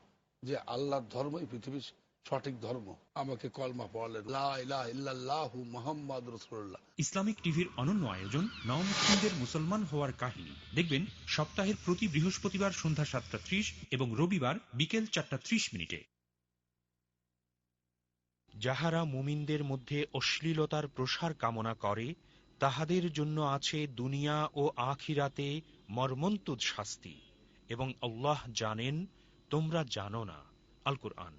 যে আল্লাহর ধর্মই পৃথিবীর সঠিক ধর্ম। আমাকে কলমা পড়ালেন, লা ইলাহা ইল্লাল্লাহু মুহাম্মাদুর রাসূলুল্লাহ। ইসলামিক টিভির অনন্য আয়োজন নও-মুসলিমদের মুসলমান হওয়ার কাহিনী দেখবেন সপ্তাহের প্রতি বৃহস্পতিবার সন্ধ্যা 7:30 এবং রবিবার বিকেল 4:30। যাহারা মুমিনদের মধ্যে অশ্লীলতার প্রসার কামনা করে, তাহাদের জন্য আছে দুনিয়া ও আখিরাতে মর্মন্তুদ শাস্তি, এবং আল্লাহ জানেন, তোমরা জানো না। আল কুরআন।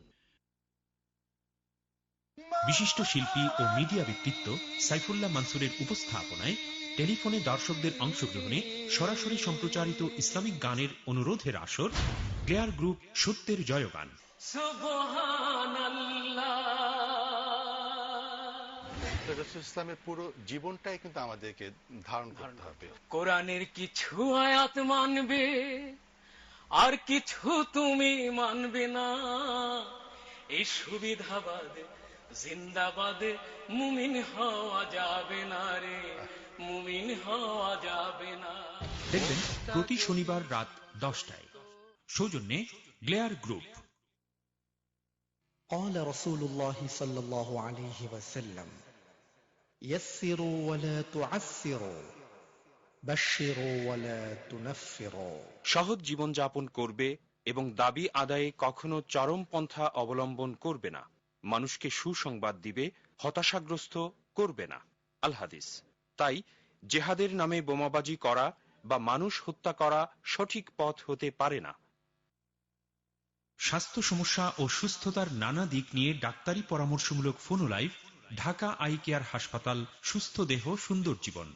বিশিষ্ট শিল্পী ও মিডিয়া ব্যক্তিত্ব সাইফুল্লাহ মানসুরের উপস্থাপনায় টেলিফোনে দর্শকদের অংশগ্রহণে সরাসরি সম্প্রচারিত ইসলামিক গানের অনুরোধের আসর গ্লেয়ার গ্রুপ সত্যের জয়গান। রাসূল ইসলামের পুরো জীবনটাই কিন্তু আমাদেরকে ধারণ করতে হবে। কোরআনের কিছু আয়াত মানবে আর কিছু তুমি মানবে না, এই সুবিধাবাদ জিন্দাবাদে মুমিন হওয়া যাবে না রে, মুমিন হওয়া যাবে না। দেখবেন প্রতি শনিবার রাত 10টায়। সৌজন্যে গ্লেয়ার গ্রুপ। قال رسول الله صلى الله عليه وسلم يسروا ولا تعسروا بشروا ولا تنفروا। সহজ জীবনযাপন করবে এবং দাবি আদায়ে কখনো চরমপন্থা অবলম্বন করবে না, মানুষকে সুসংবাদ দিবে, হতাশাগ্রস্ত করবে না। আল হাদিস। তাই জেহাদের নামে বোমাবাজি করা বা মানুষ হত্যা করা সঠিক পথ হতে পারে না। স্বাস্থ্য সমস্যা ও সুস্থতার নানা দিক নিয়ে ডাক্তারি পরামর্শমূলক phone live. Dhaka eye care হাসপাতাল, সুস্থ দেহ সুন্দর জীবন।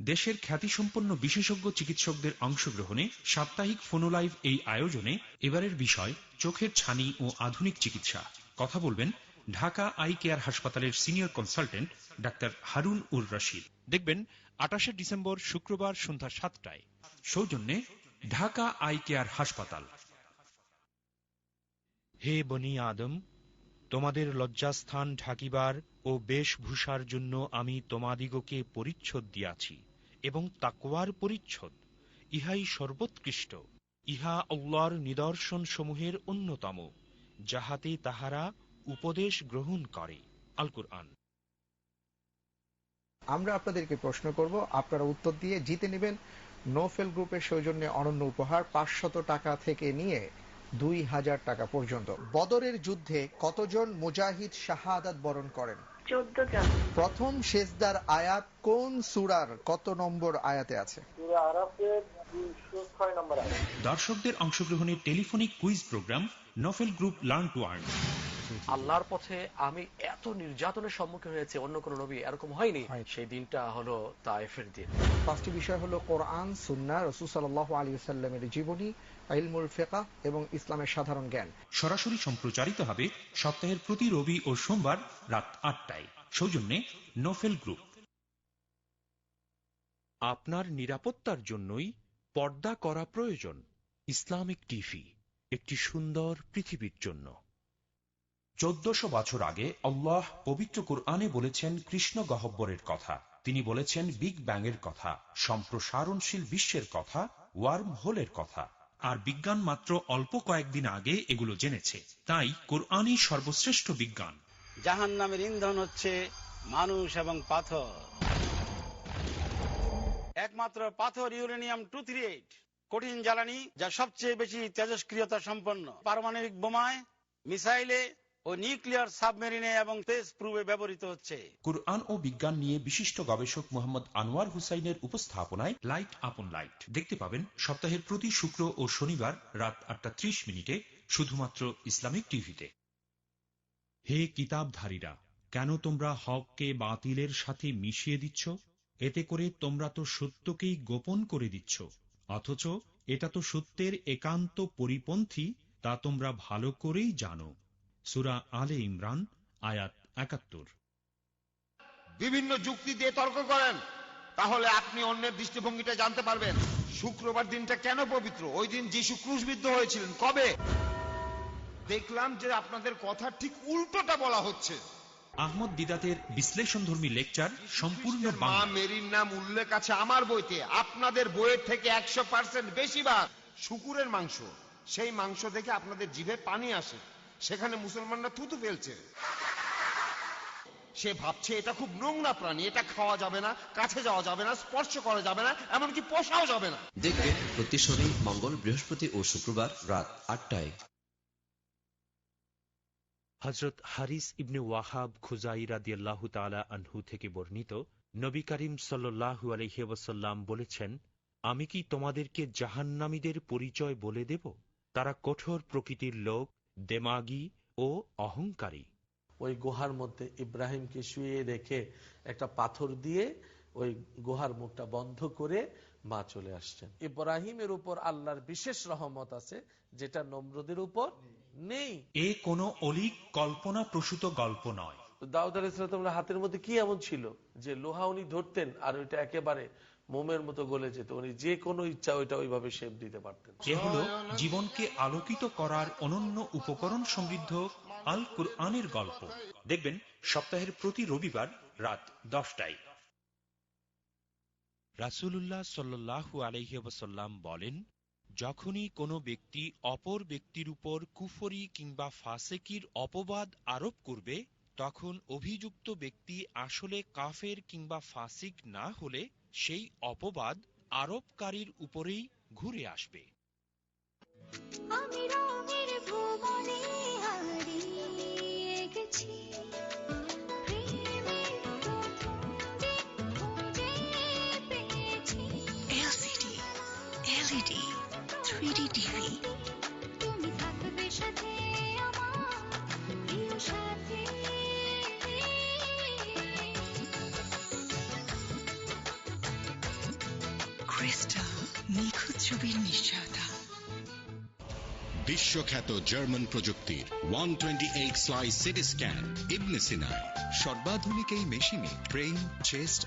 দেশের খ্যাতিসম্পন্ন বিশেষজ্ঞ চিকিৎসকদের অংশগ্রহণে সাপ্তাহিক ফোনোলাইভ এই আয়োজনে এবারের বিষয় চোখের ছানি ও আধুনিক চিকিৎসা। কথা বলবেন ঢাকা আই কেয়ার হাসপাতালের senior consultant doctor Harun ur Rashid. দেখবেন 28 ডিসেম্বর শুক্রবার সন্ধ্যা 7টায়। সৌজন্যে ঢাকা আই কেয়ার হাসপাতাল। হে বনি আদম, তোমাদের লজ্জাস্থান ঢাকিবার ও বেশভূষার জন্য আমি তোমাদিগকে পরিচ্ছদ দিয়াছি এবং তাকওয়ার পরিচ্ছদ, ইহাই সর্বোৎকৃষ্ট। ইহা আল্লাহর নিদর্শন সমূহের অন্যতম, যাহাতে তাহারা উপদেশ গ্রহণ করে। আল কুরআন। আমরা আপনাদেরকে প্রশ্ন করব, আপনারা উত্তর দিয়ে জিতে নেবেন নোফেল গ্রুপের সৌজন্যে অনন্য উপহার 500 টাকা থেকে নিয়ে 2000 টাকা পর্যন্ত। বদরের যুদ্ধে কতজন মুজাহিদ শাহাদাত বরণ করেন? 14 জন। প্রথম সেজদার আয়াত কোন সূরার কত নম্বর আয়াতে আছে? সূরা আরাফের 206 নম্বর আয়াত। দর্শকদের অংশগ্রহণে telephonic quiz program Nofel group learn to earn. আল্লাহর পথে আমি এত নির্যাতনের সম্মুখীন হয়েছে অন্য কোন নবী এরকম হয়নি। সেই দিনটা হলো তায়েফের দিন। পাঁচটি বিষয় হলো কোরআন, সুন্নাহ, রাসূল সাল্লাল্লাহু আলাইহি ওয়াসাল্লামের জীবনী, ইলমুল ফিকহ এবং ইসলামের সাধারণ জ্ঞান। সরাসরি সম্প্রচারিত হবে সপ্তাহের প্রতি রবি ও সোমবার রাত 8টায়। সৌজন্যে নোফেল গ্রুপ। আপনার নিরাপত্তার জন্যই পর্দা করা প্রয়োজন। ইসলামিক টিভি, একটি সুন্দর পৃথিবীর জন্য। 1400 বছর আগে আল্লাহ পবিত্র কুরআনে বলেছেন কৃষ্ণ গহ্বরের কথা। তিনি বলেছেন বিগ ব্যাং এর কথা, সম্প্রসারণশীল বিশ্বের কথা, ওয়ার্ম হোলের কথা। আর বিজ্ঞান মাত্র অল্প কয়েকদিন আগে এগুলো জেনেছে। তাই কুরআনই সর্বশ্রেষ্ঠ বিজ্ঞান। জাহান্নামের ইন্ধন হচ্ছে মানুষ এবং পাথর। একমাত্র পাথর ইউরেনিয়াম 238 কঠিন জ্বালানি, যা সবচেয়ে বেশি তেজস্ক্রিয়তা সম্পন্ন। পারমাণবিক বোমায়, মিসাইলে ও নিউক্লিয়ার সাবমেরিনে এবং স্পেস প্রুফে ব্যবহৃত হচ্ছে। কুরআন ও বিজ্ঞান নিয়ে বিশিষ্ট গবেষক মোহাম্মদ আনোয়ার হুসাইনের উপস্থাপনায় লাইট আপন লাইট দেখতে পাবেন সপ্তাহের প্রতি শুক্র ও শনিবার রাত 8:30 শুধুমাত্র ইসলামিক টিভিতে। হে কিতাবধারীরা, কেন তোমরা হককে বাতিলের সাথে মিশিয়ে দিচ্ছ? এতে করে তোমরা তো সত্যকেই গোপন করে দিচ্ছ, অথচ এটা তো সত্যের একান্ত পরিপন্থী, তা তোমরা ভালো করেই জানো। সূরা আলে ইমরান আয়াত 71। বিভিন্ন যুক্তি দিয়ে তর্ক করেন, তাহলে আপনি অন্যের দৃষ্টিভঙ্গিটা জানতে পারবেন। শুক্রবার দিনটা কেন পবিত্র? ওই দিন যিশু ক্রুশবিদ্ধ হয়েছিলেন। কবে? দেখলাম যে আপনাদের কথা ঠিক উল্টোটা বলা হচ্ছে। আহমদ দিদাতের বিশ্লেষণধর্মী লেকচার সম্পূর্ণ মা মেরির নাম উল্লেখ আছে আমার বইতে, আপনাদের বইয়ের থেকে 100% বেশি বার। শুকুরের মাংস, সেই মাংস দেখে আপনাদের জিভে পানি আসে, সেখানে মুসলমানরা থুতু ফেলছে। সে ভাবছে এটা খুব নোংরা প্রাণী, এটা খাওয়া যাবে না, কাছে যাওয়া যাবে না, স্পর্শ করা যাবে না, এমনকি পোষাও যাবে না। দেখবেন প্রতি শনি, মঙ্গল, বৃহস্পতি ও শুক্রবার রাত 8টায়। হযরত হারিস ইবনে ওয়াহাব খুজাই রাদিয়াল্লাহু তাআলা আনহু থেকে বর্ণিত, নবী করিম সাল্লাল্লাহু আলাইহি ওয়াসাল্লাম বলেছেন, আমি কি তোমাদেরকে জাহান্নামীদের পরিচয় বলে দেব? তারা কঠোর প্রকৃতির লোক, দেমাগী ও অহংকারী। ওই গুহার মধ্যে ইব্রাহিমকে শুয়ে রেখে একটা পাথর দিয়ে ওই গুহার মুখটা বন্ধ করে মা চলে আসছেন। ইব্রাহিমের উপর আল্লাহর বিশেষ রহমত আছে, যেটা নমরুদের উপর নেই। এ কোনো অলীক কল্পনা প্রসূত গল্প নয়। দাউদ আলাইহিস সালামের হাতের মধ্যে কি এমন ছিল যে লোহা উনি ধরতেন আর ওইটা একেবারে মোমের মতো গলে যেত, উনি যে কোনো ইচ্ছা ওইটা ওইভাবে শেপ দিতে পারতেন। এ হলো জীবনকে আলোকিত করার অনন্য উপকরণ সমৃদ্ধ আল কুরআনের গল্প দেখবেন সপ্তাহের প্রতি রবিবার রাত 10টায়। রাসূলুল্লাহ সাল্লাল্লাহু আলাইহি ওয়াসাল্লাম বলেন, যখনই কোনো ব্যক্তি অপর ব্যক্তির উপর কুফরি কিংবা ফাসিকির অপবাদ আরোপ করবে, তখন অভিযুক্ত ব্যক্তি আসলে কাফের কিংবা ফাসিক না হলে সেই অপবাদ আরোপকারীর উপরেই ঘুরে আসবে। আমি রঙের ভুবনে হারিয়ে গেছি, প্রেমের প্রথম দিন খুঁজে পেয়েছি। এলসিডি, এলইডি, 3D টিভি, তুমি থাকবে সাথে আমার প্রিয় সাথী। ক্রিস্টাল, নিখুঁত ছবির নিশ্চয়তা। বিশ্বখ্যাত জার্মান প্রযুক্তির 128 স্লাইস সিটি স্ক্যান ইবনে সিনায়। সর্বাধুনিক এই মেশিনে ব্রেইন, চেস্ট